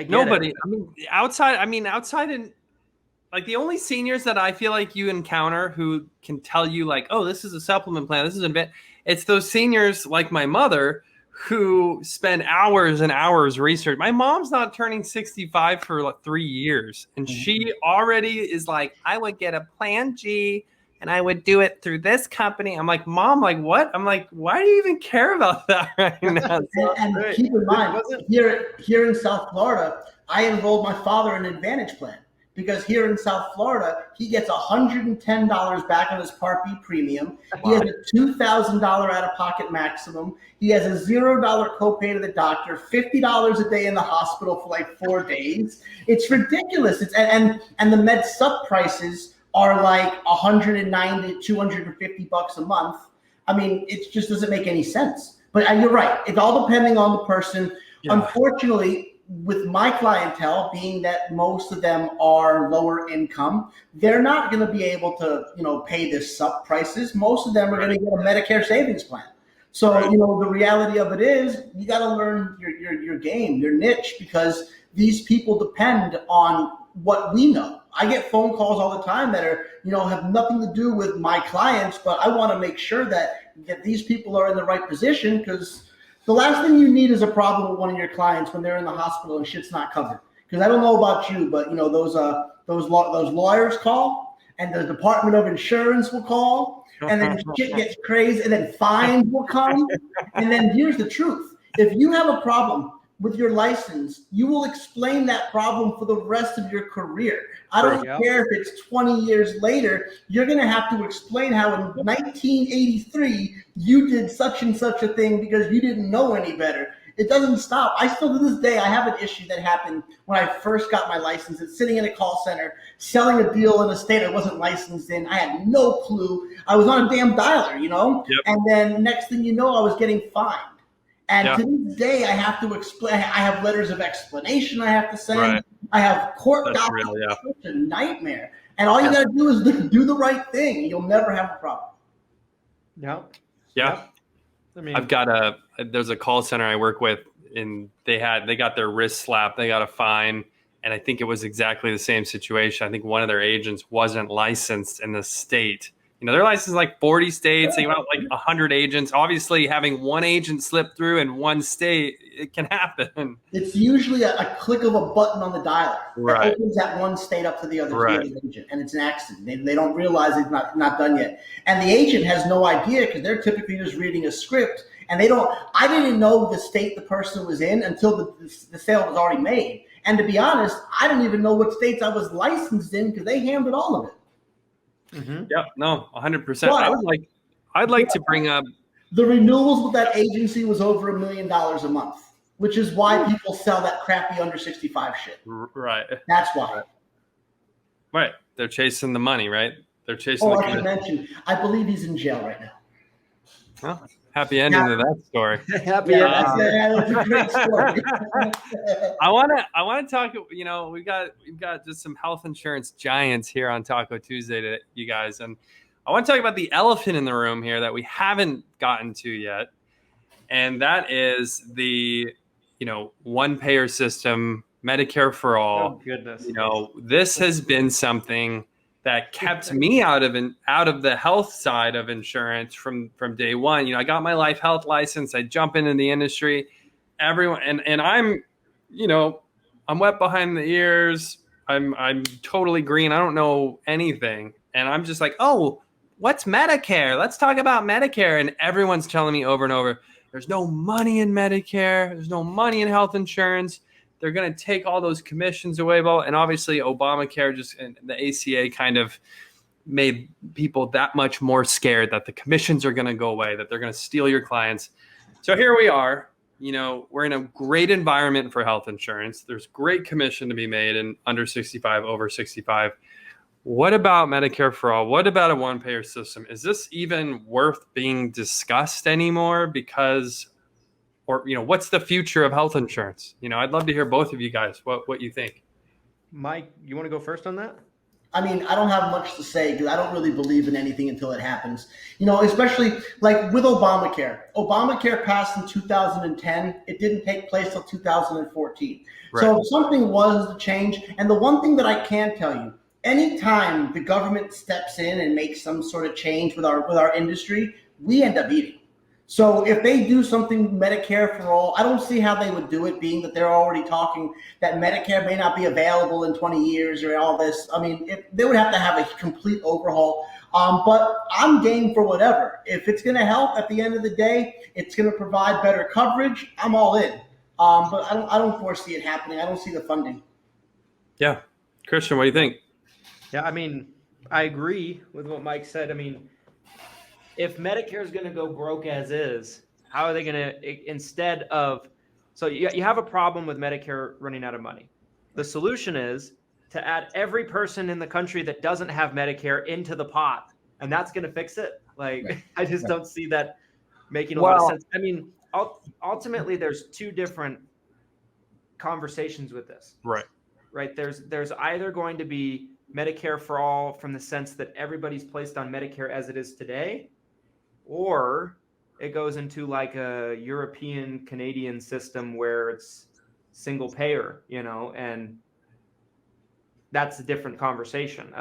nobody. Outside in the only seniors that I feel like you encounter who can tell you oh, this is a supplement plan, this is a bit. It's those seniors like my mother who spend hours and hours research. My mom's not turning 65 for 3 years, and she already is I would get a Plan G. And I would do it through this company. I'm like, Mom, what? I'm like, why do you even care about that right now? and keep in mind, here in South Florida, I enrolled my father in an Advantage plan, because here in South Florida, he gets $110 back on his Part B premium. He has a $2,000 out-of-pocket maximum. He has a $0 copay to the doctor, $50 a day in the hospital for 4 days. It's ridiculous. And the med sub prices are $190 to $250 a month. I mean, it just doesn't make any sense. But you're right. It's all depending on the person. Yeah. Unfortunately, with my clientele, being that most of them are lower income, they're not going to be able to, pay the sub prices. Most of them are going to get a Medicare savings plan. So, the reality of it is you got to learn your game, your niche, because these people depend on what we know. I get phone calls all the time that are, have nothing to do with my clients, but I want to make sure that these people are in the right position, because the last thing you need is a problem with one of your clients when they're in the hospital and shit's not covered. Because I don't know about you, but those lawyers call, and the Department of Insurance will call, and then shit gets crazy, and then fines will come. And then here's the truth. If you have a problem with your license, you will explain that problem for the rest of your career. I don't care if it's 20 years later, you're going to have to explain how in 1983 you did such and such a thing because you didn't know any better. It doesn't stop. I still, to this day, I have an issue that happened when I first got my license. It's sitting in a call center, selling a deal in a state I wasn't licensed in. I had no clue. I was on a damn dialer, Yep. And then next thing you know, I was getting fined. And to this day, I have to explain. I have letters of explanation I have to send. Right. I have court documents. It's a nightmare. And all you got to do is do the right thing. You'll never have a problem. Yeah. I mean, there's a call center I work with, and they got their wrist slapped. They got a fine. And I think it was exactly the same situation. I think one of their agents wasn't licensed in the state. They're licensed in like 40 states. They got like 100 agents. Obviously, having one agent slip through in one state, it can happen. It's usually a click of a button on the dialer that opens that one state up to the other agent, and it's an accident. They don't realize it's not done yet. And the agent has no idea because they're typically just reading a script, and they don't. I didn't know the state the person was in until the sale was already made. And to be honest, I didn't even know what states I was licensed in because they handled all of it. Mm-hmm. Yep. No, 100%. I'd like to bring up the renewals with that agency was over $1 million a month, which is why people sell that crappy under 65 shit. Right. That's why. Right. They're chasing the money, right? They're chasing. I should mention, I believe he's in jail right now. Well, happy ending to that story. Happy ending. That's a great story. I want to talk. We've got just some health insurance giants here on Taco Tuesday to you guys, and I want to talk about the elephant in the room here that we haven't gotten to yet, and that is the one payer system, Medicare for all. Oh goodness. This has been something that kept me out of the health side of insurance from day one. I got my health license. I jump into the industry. Everyone and I'm, I'm wet behind the ears. I'm totally green. I don't know anything, and I'm just like, oh, what's Medicare? Let's talk about Medicare. And everyone's telling me over and over, there's no money in Medicare. There's no money in health insurance. They're going to take all those commissions away. And obviously Obamacare and the ACA kind of made people that much more scared that the commissions are going to go away, that they're going to steal your clients. So here we are, we're in a great environment for health insurance. There's great commission to be made in under 65, over 65. What about Medicare for all? What about a one-payer system? Is this even worth being discussed anymore? What's the future of health insurance? I'd love to hear both of you guys what you think. Mike, you want to go first on that? I mean, I don't have much to say because I don't really believe in anything until it happens. Especially like with Obamacare. Obamacare passed in 2010. It didn't take place till 2014. Right. So if something was to change, and the one thing that I can tell you, anytime the government steps in and makes some sort of change with our industry, we end up eating. So if they do something Medicare for all, I don't see how they would do it, being that they're already talking that Medicare may not be available in 20 years or all this. I mean, they would have to have a complete overhaul. But I'm game for whatever. If it's going to help at the end of the day, it's going to provide better coverage, I'm all in. But I don't foresee it happening. I don't see the funding. Yeah. Christian, what do you think? Yeah, I mean, I agree with what Mike said. I mean, if Medicare is going to go broke as is, how are they going to, instead of, so you have a problem with Medicare running out of money. The solution is to add every person in the country that doesn't have Medicare into the pot, and that's going to fix it. I just don't see that making a lot of sense. I mean, ultimately, there's two different conversations with this. Right. There's either going to be Medicare for all from the sense that everybody's placed on Medicare as it is today, or it goes into like a European Canadian system where it's single payer, and that's a different conversation.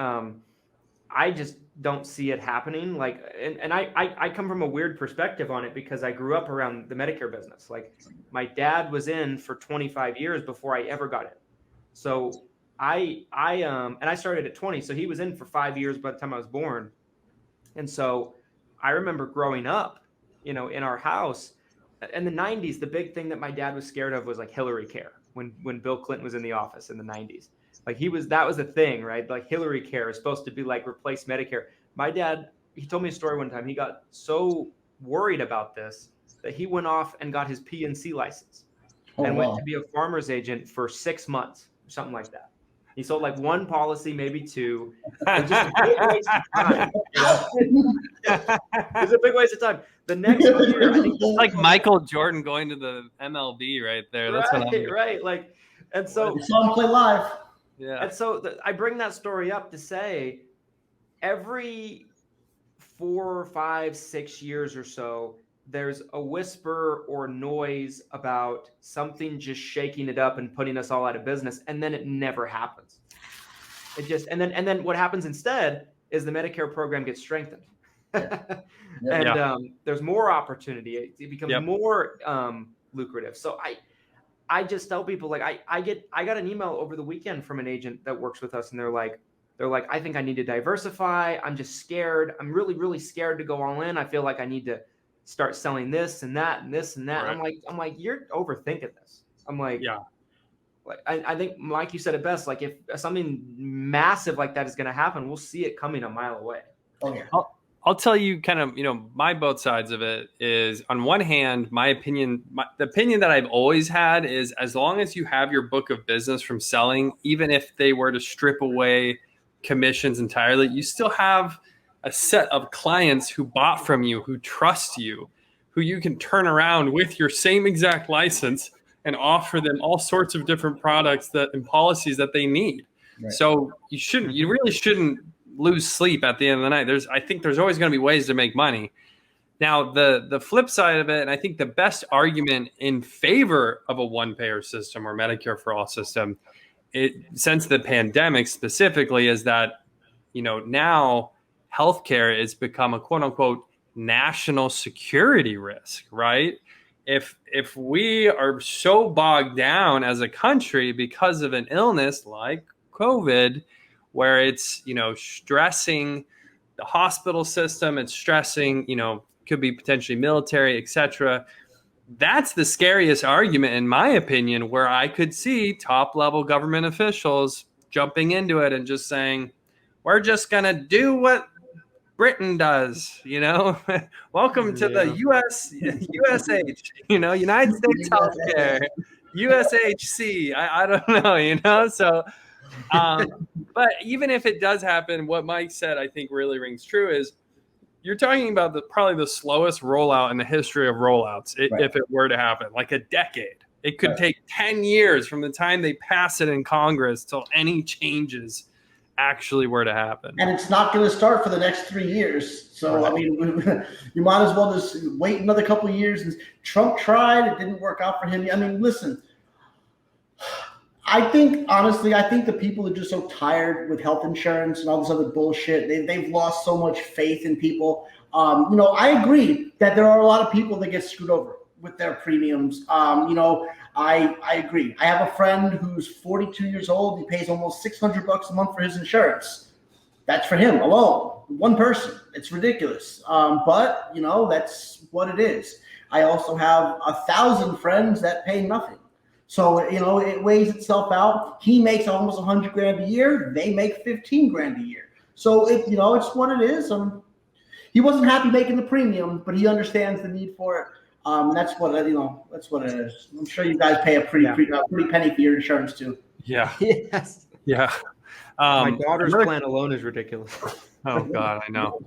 I just don't see it happening. Like, and I come from a weird perspective on it because I grew up around the Medicare business. Like, my dad was in for 25 years before I ever got in. So and I started at 20. So he was in for 5 years by the time I was born. And so I remember growing up, in our house in the 90s, the big thing that my dad was scared of was like Hillary Care when Bill Clinton was in the office in the 90s. Like, that was a thing, right? Like, Hillary Care is supposed to be like replace Medicare. My dad, he told me a story one time. He got so worried about this that he went off and got his PNC license and went to be a farmer's agent for 6 months or something like that. He sold like one policy, maybe two. It was just a big waste of time. It was a big waste of time. The next year, I think it's like Michael Jordan going to the MLB right there. That's right. Like, and so you saw him play live. Yeah. And so I bring that story up to say every 4, 5, 6 years or so, there's a whisper or noise about something just shaking it up and putting us all out of business. And then it never happens. And then what happens instead is the Medicare program gets strengthened. There's more opportunity. It becomes more lucrative. So I just tell people, like, I got an email over the weekend from an agent that works with us, and they're like, I think I need to diversify. I'm just scared. I'm really, really scared to go all in. I feel like I need to start selling this and that and this and that. Right. I'm like, you're overthinking this. I'm like, like I think, Mike, you said it best. Like, if something massive like that is going to happen, we'll see it coming a mile away. Oh yeah. I'll tell you kind of, my both sides of it is, on one hand, my opinion, the opinion that I've always had is, as long as you have your book of business from selling, even if they were to strip away commissions entirely, you still have a set of clients who bought from you, who trust you, who you can turn around with your same exact license and offer them all sorts of different products and policies that they need. Right. So you really shouldn't lose sleep at the end of the night. I think there's always going to be ways to make money. Now, the flip side of it, and I think the best argument in favor of a one-payer system or Medicare for all system, since the pandemic specifically, is that, now healthcare has become a quote unquote national security risk, right? If we are so bogged down as a country because of an illness like COVID, where it's, stressing the hospital system, it's stressing, could be potentially military, etc. That's the scariest argument, in my opinion, where I could see top level government officials jumping into it and just saying, we're just going to do what Britain does, welcome to the USH, United States Healthcare, USHC. I don't know, so, but even if it does happen, what Mike said, I think really rings true, is you're talking about probably the slowest rollout in the history of rollouts. If it were to happen, like a decade. It could take 10 years from the time they pass it in Congress till any changes actually were to happen. And it's not going to start for the next 3 years. So, I mean, you might as well just wait another couple of years. Trump tried. It didn't work out for him. I mean, listen, honestly, I think the people are just so tired with health insurance and all this other bullshit. They've lost so much faith in people. I agree that there are a lot of people that get screwed over with their premiums. I agree. I have a friend who's 42 years old. He pays almost $600 a month for his insurance. That's for him alone, one person. It's ridiculous. But that's what it is. I also have 1,000 friends that pay nothing. So, it weighs itself out. He makes almost $100,000 a year. They make $15,000 a year. So it's what it is. He wasn't happy making the premium, but he understands the need for it. That's what it is. I'm sure you guys pay a pretty penny for your insurance too. Yeah. Yes. Yeah. My daughter's plan alone is ridiculous. Oh God, I know.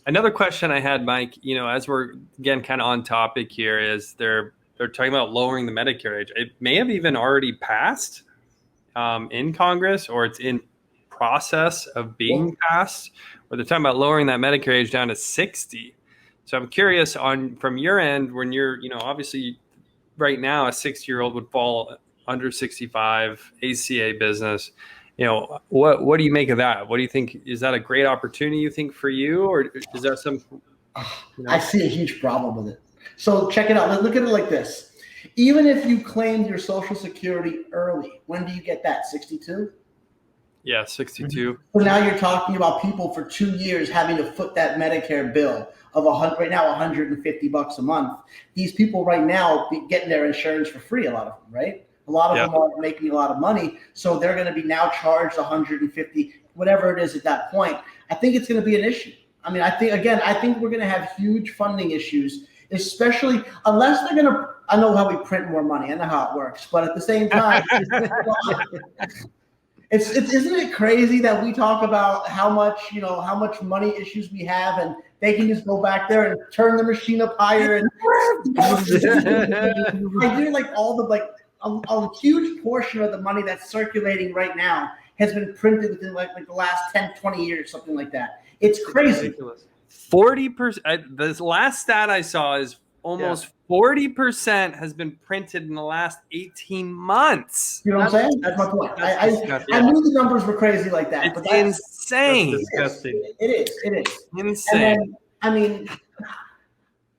Another question I had, Mike, as we're again kind of on topic here, is they're talking about lowering the Medicare age. It may have even already passed in Congress, or it's in process of being passed, where they're talking about lowering that Medicare age down to 60. So I'm curious from your end, when you're, obviously right now a 60-year-old would fall under 65, ACA business. what do you make of that? What do you think? Is that a great opportunity, you think, for you, or is that some? I see a huge problem with it. So check it out. Look at it like this. Even if you claimed your Social Security early, when do you get that? 62? Yeah, 62. So now you're talking about people for 2 years having to foot that Medicare bill of right now $150 a month. These people right now be getting their insurance for free, a lot of them, right? A lot of them are making a lot of money, so they're going to be now charged 150, whatever it is at that point. I think it's going to be an issue. I mean, I think we're going to have huge funding issues, especially unless they're going to. I know how we print more money. I know how it works, but at the same time, isn't it crazy that we talk about how much money issues we have, and they can just go back there and turn the machine up higher and I do like all the a huge portion of the money that's circulating right now has been printed within like the last 10, 20 years, something like that. It's crazy. 40%. This last stat I saw is almost 40% has been printed in the last 18 months. You know what I'm saying? That's my point. I knew the numbers were crazy like that. It's insane. That's disgusting. It is. Insane. And then,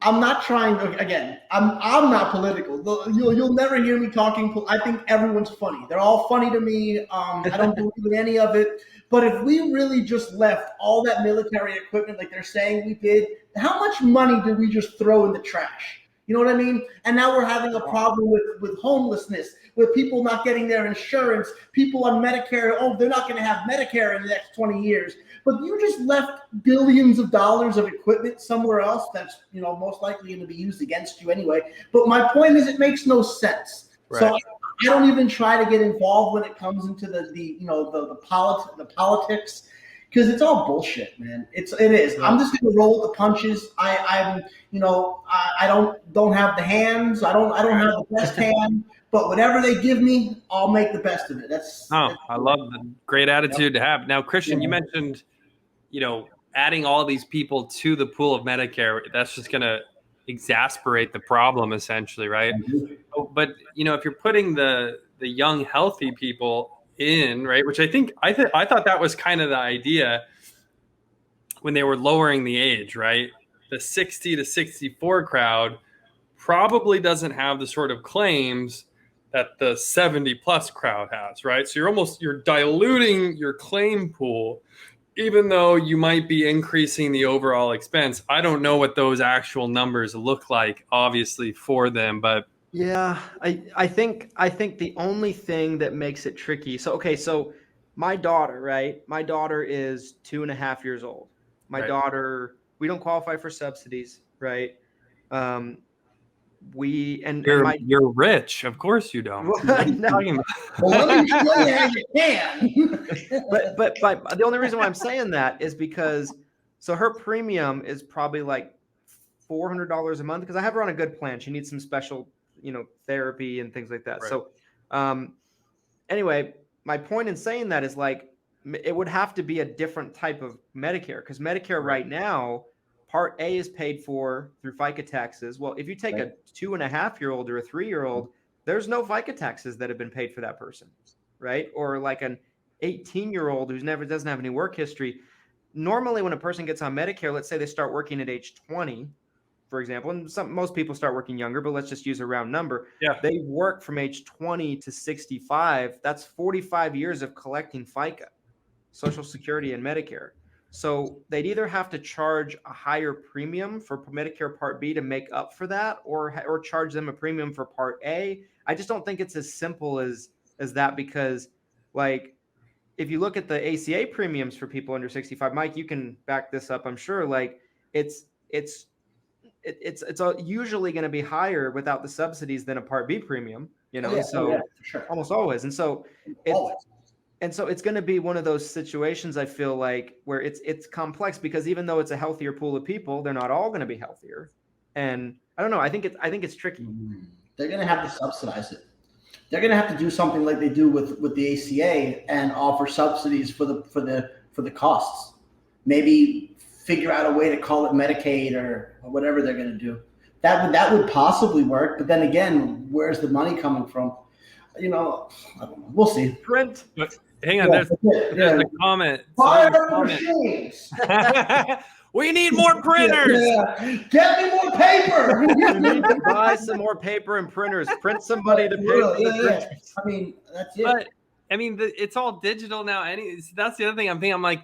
I'm not trying to, again, I'm not political. You'll never hear me talking. I think everyone's funny. They're all funny to me. I don't believe in any of it. But if we really just left all that military equipment like they're saying we did, how much money did we just throw in the trash? You know what I mean? And now we're having a problem with homelessness, with people not getting their insurance, people on Medicare. Oh, they're not going to have Medicare in the next 20 years. But you just left billions of dollars of equipment somewhere else that's, most likely going to be used against you anyway. But my point is, it makes no sense. Right. So I don't even try to get involved when it comes into the politics, because it's all bullshit, man. It is. I'm just going to roll with the punches. I don't have the hands. I don't have the best hand. But whatever they give me, I'll make the best of it. I love the great attitude to have. Now, Christian, you mentioned, adding all these people to the pool of Medicare. That's just going to exasperate the problem, essentially, right? Mm-hmm. But if you're putting the young, healthy people in, right, which I thought that was kind of the idea when they were lowering the age, right? The 60 to 64 crowd probably doesn't have the sort of claims that the 70 plus crowd has, right? So you're diluting your claim pool, even though you might be increasing the overall expense. I don't know what those actual numbers look like, obviously, for them, but yeah, I think the only thing that makes it tricky. So my daughter, right? My daughter is 2.5 years old. My daughter, we don't qualify for subsidies, right? You're rich, of course you don't. Well, let me show you how you can. but the only reason why I'm saying that is because her premium is probably like $400 a month, because I have her on a good plan. She needs some special therapy and things like that. Right. So anyway, my point in saying that is it would have to be a different type of Medicare, because Medicare right now, Part A is paid for through FICA taxes. Well, if you take a 2.5-year-old or a 3-year-old, there's no FICA taxes that have been paid for that person, right? Or like an 18-year-old who doesn't have any work history. Normally, when a person gets on Medicare, let's say they start working at age 20, for example, and most people start working younger, but let's just use a round number. Yeah. They work from age 20 to 65. That's 45 years of collecting FICA, Social Security, and Medicare. So they'd either have to charge a higher premium for Medicare Part B to make up for that, or charge them a premium for Part A. I just don't think it's as simple as that, because if you look at the ACA premiums for people under 65, Mike, you can back this up, I'm sure. It's usually going to be higher without the subsidies than a Part B premium, for sure. Almost always. And so it's going to be one of those situations, I feel like, where it's complex, because even though it's a healthier pool of people, they're not all going to be healthier. And I don't know. I think it's tricky. They're going to have to subsidize it. They're going to have to do something like they do with the ACA and offer subsidies for the costs. Maybe figure out a way to call it Medicaid or whatever they're going to do. That would possibly work. But then again, where's the money coming from? I don't know. We'll see. hang on. There's a comment. Fire machines. We need more printers. Get me more paper. You need to buy some more paper and printers. Print somebody to pay for the printers. I mean, that's it. But I mean, it's all digital now. That's the other thing I'm thinking. I'm like,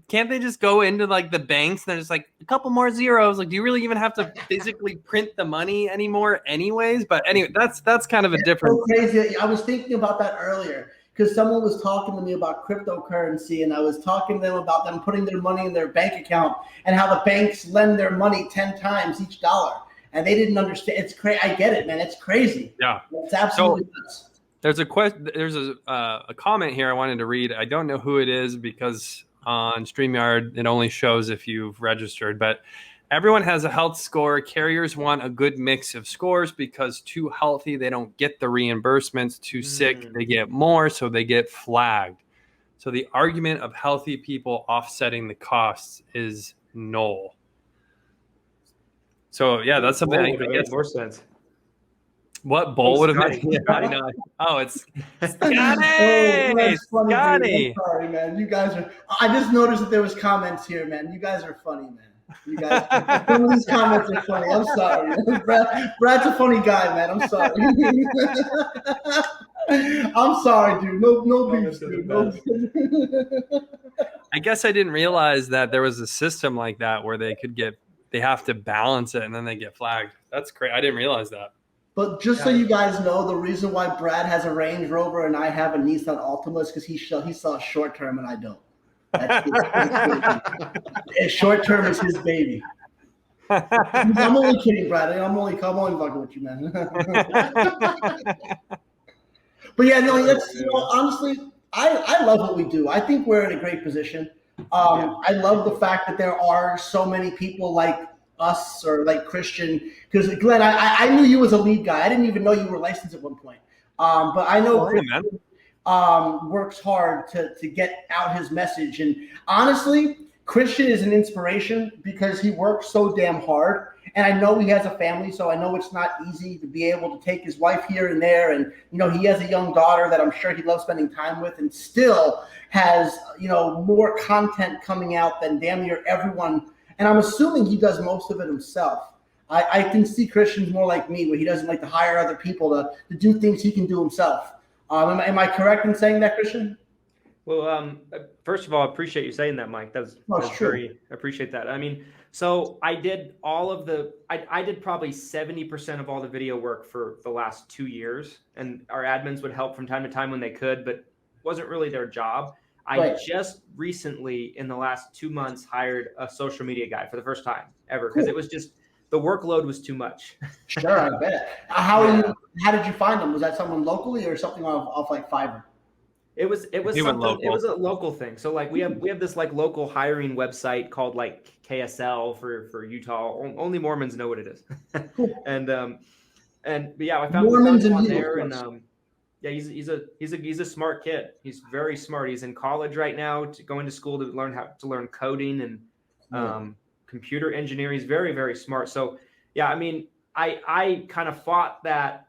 can't they just go into like the banks and they're just like a couple more zeros? Like, do you really even have to physically print the money anymore, anyways? But anyway, that's kind of a different. So crazy. I was thinking about that earlier. Because someone was talking to me about cryptocurrency, and I was talking to them about them putting their money in their bank account and how the banks lend their money 10 times each dollar, and they didn't understand. It's crazy. I get it, man. It's crazy. Yeah, it's absolutely nuts. There's a question. There's a comment here I wanted to read. I don't know who it is because on StreamYard it only shows if you've registered, but. Everyone has a health score. Carriers want a good mix of scores because too healthy, they don't get the reimbursements. Too sick, they get more, so they get flagged. So the argument of healthy people offsetting the costs is null. So yeah, that's something I think makes more sense. What bowl would have made? I know. Oh, it's Scotty. Scotty. Sorry, man. You guys are. I just noticed that there was comments here, man. You guys are funny, man. You guys, some of these comments are funny. I'm sorry. Brad's a funny guy, man. I'm sorry. I'm sorry, dude. No beef, dude. No. I guess I didn't realize that there was a system like that where they have to balance it and then they get flagged. That's great. I didn't realize that. But just so you guys know, the reason why Brad has a Range Rover and I have a Nissan Altima is because he saw short term and I don't. Short term is his baby. I'm only kidding, Brad. I'm only fucking with you, man. But yeah, no, honestly, I love what we do. I think we're in a great position. I love the fact that there are so many people like us or like Christian. Because Glenn, I knew you as a lead guy. I didn't even know you were licensed at one point. But I know. Christian, works hard to get out his message. And honestly, Christian is an inspiration because he works so damn hard. And I know he has a family, so I know it's not easy to be able to take his wife here and there. And, he has a young daughter that I'm sure he loves spending time with and still has, more content coming out than damn near everyone. And I'm assuming he does most of it himself. I can see Christian's more like me, where he doesn't like to hire other people to do things he can do himself. Am I correct in saying that, Christian? Well, first of all, I appreciate you saying that, Mike. That's true. I appreciate that. I mean, so I did I did probably 70% of all the video work for the last 2 years, and our admins would help from time to time when they could, but wasn't really their job. I just recently, in the last 2 months, hired a social media guy for the first time ever because it was just the workload was too much. Sure, I bet. How did you find them? Was that someone locally or something off like Fiverr? It was a local thing. So like we have this like local hiring website called like KSL for Utah. Only Mormons know what it is. and yeah, I found Mormons on there and yeah, he's a smart kid. He's very smart. He's in college right now, going to school to learn coding and computer engineering. He's very, very smart. So yeah, I mean, I kind of fought that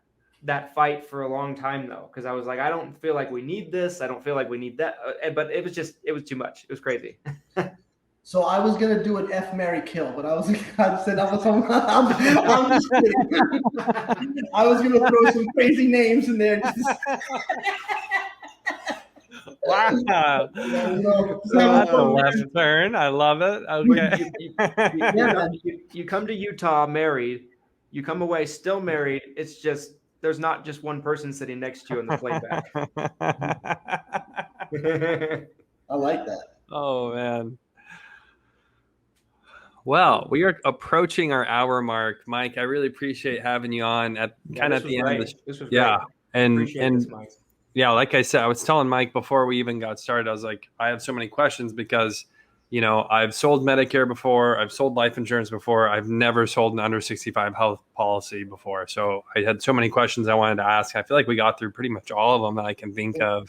fight for a long time though, because I was like, I don't feel like we need this. I don't feel like we need that. But it was too much. It was crazy. So I was gonna do an F, Marry, Kill, but I'm just kidding. I was gonna throw some crazy names in there. Wow. That's a left turn. I love it. Okay. You come to Utah married, you come away still married. It's just there's not just one person sitting next to you in the playback. I like that. Oh man. Well, we are approaching our hour mark, Mike. I really appreciate having you on at the end of this. This was great. And this, Mike. Yeah, like I said, I was telling Mike before we even got started, I was like, I have so many questions because, I've sold Medicare before, I've sold life insurance before, I've never sold an under 65 health policy before. So I had so many questions I wanted to ask. I feel like we got through pretty much all of them that I can think of.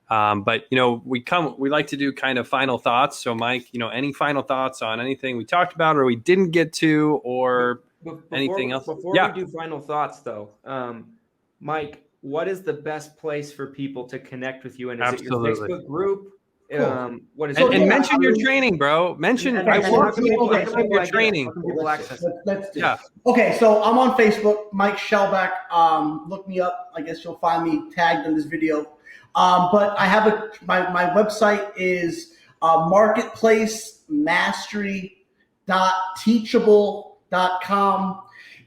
But we like to do kind of final thoughts. So Mike, any final thoughts on anything we talked about or we didn't get to or anything else? Before we do final thoughts though, Mike, what is the best place for people to connect with you? And is Absolutely. it your Facebook group? Cool. What is And mention your training, bro. Mention I want people to have your training. Let's do it. Okay, so I'm on Facebook, Mike Schellbach. Look me up. I guess you'll find me tagged in this video. But I have my website is marketplacemastery.teachable.com.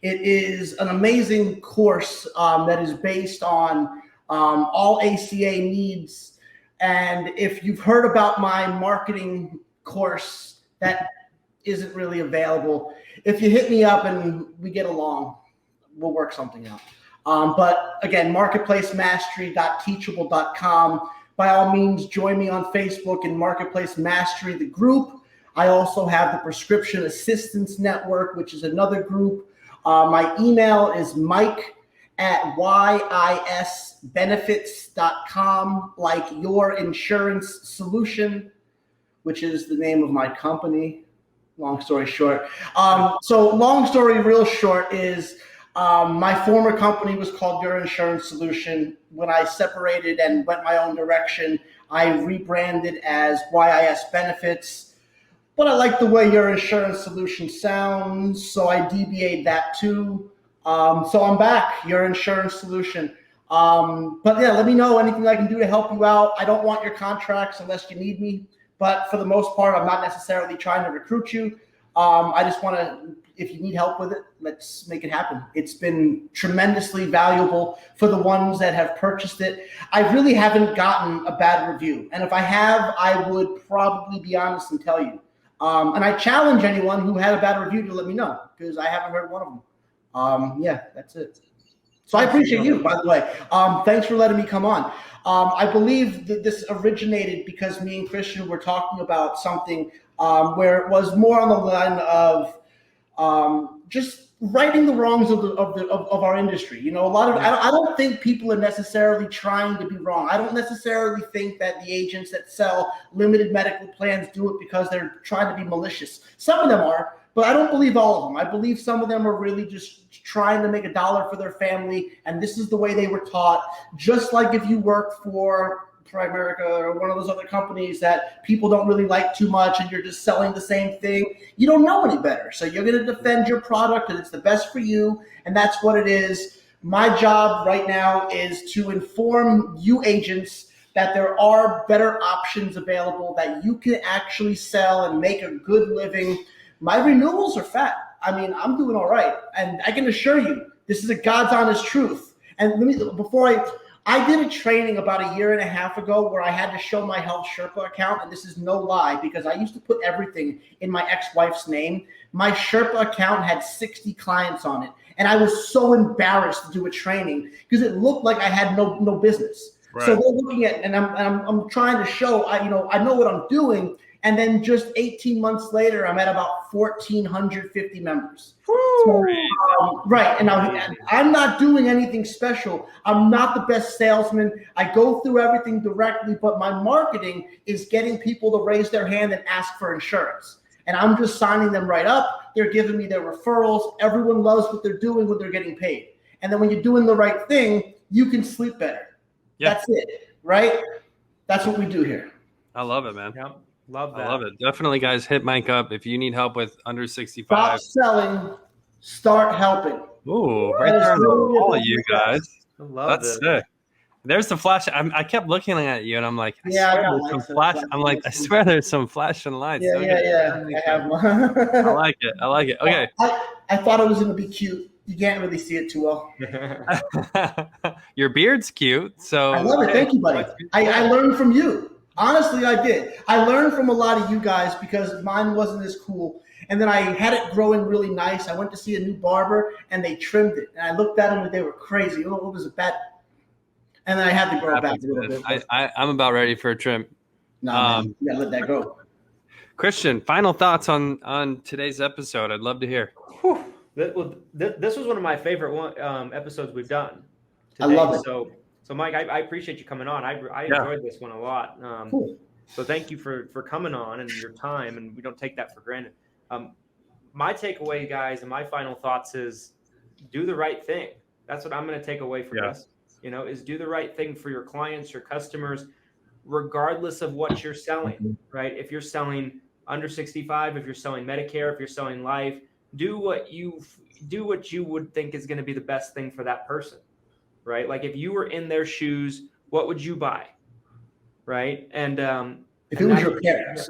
It is an amazing course that is based on all ACA needs. And if you've heard about my marketing course, that isn't really available. If you hit me up and we get along, we'll work something out. But again, marketplacemastery.teachable.com. By all means, join me on Facebook in Marketplace Mastery, the group. I also have the Prescription Assistance Network, which is another group. My email is mike@yisbenefits.com, like your insurance solution, which is the name of my company. Long story short. So long story real short is my former company was called Your Insurance Solution. When I separated and went my own direction, I rebranded as YIS Benefits. But I like the way Your Insurance Solution sounds, so I DBA'd that too. So I'm back, Your Insurance Solution. But yeah, let me know anything I can do to help you out. I don't want your contracts unless you need me. But for the most part, I'm not necessarily trying to recruit you. I just want to, if you need help with it, let's make it happen. It's been tremendously valuable for the ones that have purchased it. I really haven't gotten a bad review. And if I have, I would probably be honest and tell you. And I challenge anyone who had a bad review to let me know, because I haven't heard one of them. Yeah, that's it. So I appreciate you, by the way. Thanks for letting me come on. I believe that this originated because me and Christian were talking about something where it was more on the line of just righting the wrongs of our industry. You know, a lot of I don't think people are necessarily trying to be wrong. I don't necessarily think that the agents that sell limited medical plans do it because they're trying to be malicious. Some of them are. But I don't believe all of them. I believe some of them are really just trying to make a dollar for their family, and this is the way they were taught. Just like if you work for Primerica or one of those other companies that people don't really like too much and you're just selling the same thing, you don't know any better. So you're going to defend your product and it's the best for you, and that's what it is. My job right now is to inform you agents that there are better options available that you can actually sell and make a good living. My renewals are fat. I mean, I'm doing all right. And I can assure you, this is a God's honest truth. And I did a training about a year and a half ago where I had to show my Health Sherpa account. And this is no lie, because I used to put everything in my ex-wife's name. My Sherpa account had 60 clients on it. And I was so embarrassed to do a training because it looked like I had no business. Right. So they're looking at, and I'm trying to show, I know what I'm doing. And then just 18 months later, I'm at about 1,450 members. So, right. And I'm not doing anything special. I'm not the best salesman. I go through everything directly, but my marketing is getting people to raise their hand and ask for insurance. And I'm just signing them right up. They're giving me their referrals. Everyone loves what they're doing when they're getting paid. And then when you're doing the right thing, you can sleep better. Yep. That's it, right? That's what we do here. I love it, man. Yep. Love that. I love it. Definitely, guys, hit Mike up if you need help with under 65. Stop selling, start helping. Ooh, right there on the wall, you guys. I love That's sick. There's the flash. I kept looking at you, and I'm like, I swear there's some flashing lights. Yeah. I have one. I like it. Okay. I thought it was going to be cute. You can't really see it too well. Your beard's cute. So I love it. Thank you, buddy. I learned from you. Honestly, I did. I learned from a lot of you guys because mine wasn't as cool. And then I had it growing really nice. I went to see a new barber, and they trimmed it. And I looked at them, and they were crazy. It was a bet. And then I had to grow it back a little bit. I'm about ready for a trim. No, man, you got to let that go. Christian, final thoughts on today's episode. I'd love to hear. Whew. This was one of my favorite episodes we've done I today. love it. So Mike, I appreciate you coming on. I enjoyed this one a lot. Cool. So thank you for coming on and your time, and we don't take that for granted. My takeaway, guys, and my final thoughts is do the right thing. That's what I'm going to take away from this. is do the right thing for your clients, your customers, regardless of what you're selling, right? If you're selling under 65, if you're selling Medicare, if you're selling life, do what you would think is going to be the best thing for that person, right? Like if you were in their shoes, what would you buy, right? And if it was your parents,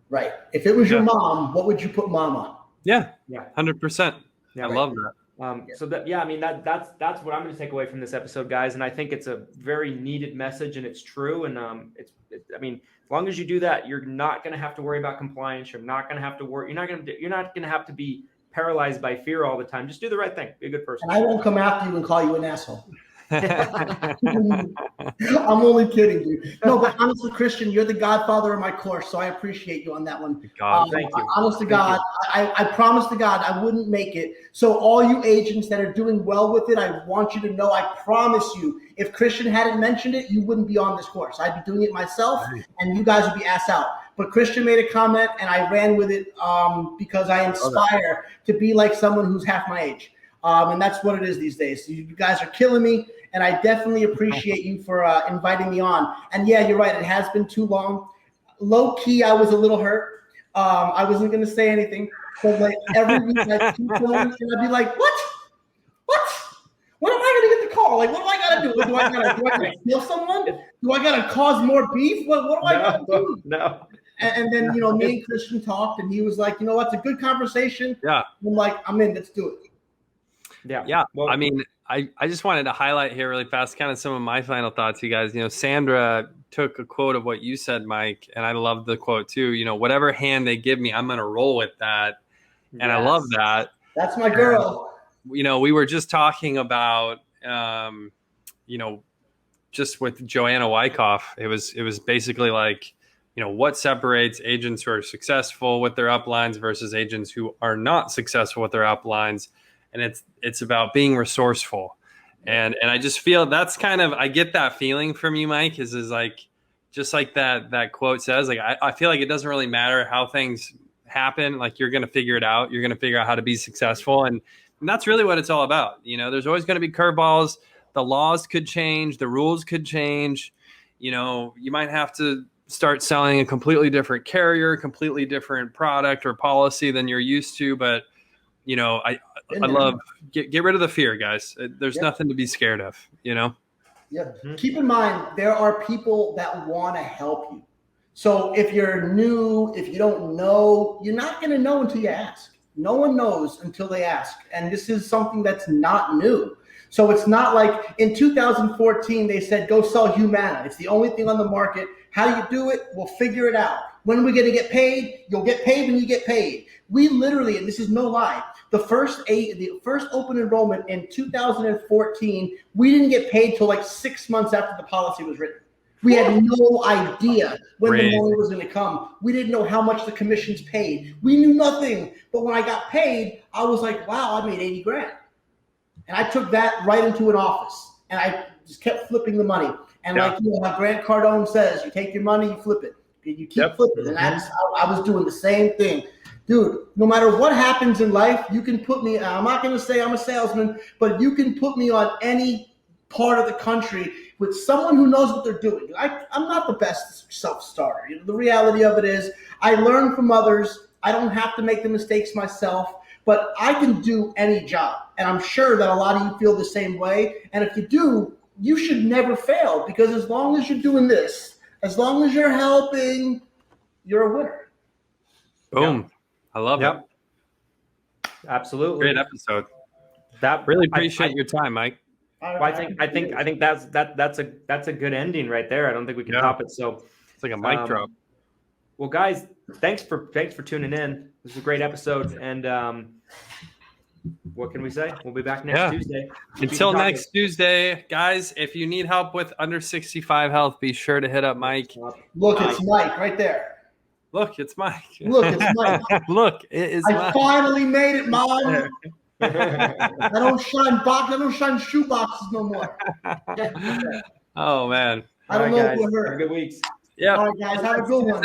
right? If it was your mom, what would you put mom on? Yeah, 100%. I love that. So that, I mean, that's what I'm going to take away from this episode, guys. And I think it's a very needed message, and it's true. And I mean, as long as you do that, you're not going to have to worry about compliance. You're not going to have to worry. You're not going to have to be paralyzed by fear all the time. Just do the right thing. Be a good person. And I won't come after you and call you an asshole. I'm only kidding, dude. No, but honestly, Christian, you're the godfather of my course, so I appreciate you on that one. Thank you. Honest to God, I promise to God I wouldn't make it. So all you agents that are doing well with it, I want you to know, I promise you, if Christian hadn't mentioned it, you wouldn't be on this course. I'd be doing it myself, and you guys would be ass out. But Christian made a comment, and I ran with it because I aspire to be like someone who's half my age. And that's what it is these days. You guys are killing me, and I definitely appreciate you for inviting me on. And yeah, you're right. It has been too long. Low key, I was a little hurt. I wasn't going to say anything. But like every week, I'd keep going, and I'd be like, what? When am I going to get the call? Like, what do I got to do? Do I got to kill someone? Do I got to cause more beef? What do I got to do? No. And then, me and Christian talked, and he was like, it's a good conversation. Yeah. I'm like, I'm in. Let's do it. Yeah. Well, I mean, I just wanted to highlight here really fast kind of some of my final thoughts, you guys. Sandra took a quote of what you said, Mike, and I love the quote too. Whatever hand they give me, I'm going to roll with that. And I love that. That's my girl. We were just talking about, just with Joanna Wyckoff, it was basically like, what separates agents who are successful with their uplines versus agents who are not successful with their uplines. And it's about being resourceful. And I just feel that's kind of, I get that feeling from you, Mike, is like, just like that quote says, like, I feel like it doesn't really matter how things happen. Like you're going to figure it out. You're going to figure out how to be successful. And that's really what it's all about. There's always going to be curveballs. The laws could change. The rules could change. You might have to start selling a completely different carrier, completely different product or policy than you're used to. But, I love get rid of the fear, guys. There's nothing to be scared of, Yeah. Mm-hmm. Keep in mind, there are people that want to help you. So if you're new, if you don't know, you're not going to know until you ask. No one knows until they ask. And this is something that's not new. So it's not like in 2014, they said, go sell Humana. It's the only thing on the market. How you do it, we'll figure it out. When are we going to get paid? You'll get paid when you get paid. We literally, and this is no lie, the first open enrollment in 2014, we didn't get paid till like 6 months after the policy was written. We had no idea when the money was going to come. We didn't know how much the commissions paid. We knew nothing. But when I got paid, I was like, wow, I made 80 grand. And I took that right into an office, and I just kept flipping the money. And like how Grant Cardone says, you take your money, you flip it. You keep flipping. And that's how I was doing the same thing. Dude, no matter what happens in life, you can put me, I'm not going to say I'm a salesman, but you can put me on any part of the country with someone who knows what they're doing. I'm not the best self-starter. The reality of it is I learn from others. I don't have to make the mistakes myself, but I can do any job. And I'm sure that a lot of you feel the same way. And if you do, you should never fail, because as long as you're doing this, as long as you're helping, you're a winner. Boom. Yeah. I love it. Absolutely. Great episode. Really appreciate your time, Mike. Well, I think that's a good ending right there. I don't think we can top it. So it's like a mic drop. Well, guys, thanks for tuning in. This is a great episode, and what can we say? We'll be back next Tuesday. Until next Tuesday, guys. If you need help with under 65 health, be sure to hit up Mike. Look, it's Mike right there. Look, it's Mike. Look, it's Mike. Look, it is Mike. I finally made it, Mom. I don't shine shoe boxes no more. Oh man. I don't know if we're hurt. Have a good weeks. Yeah. All right, guys, have a good one.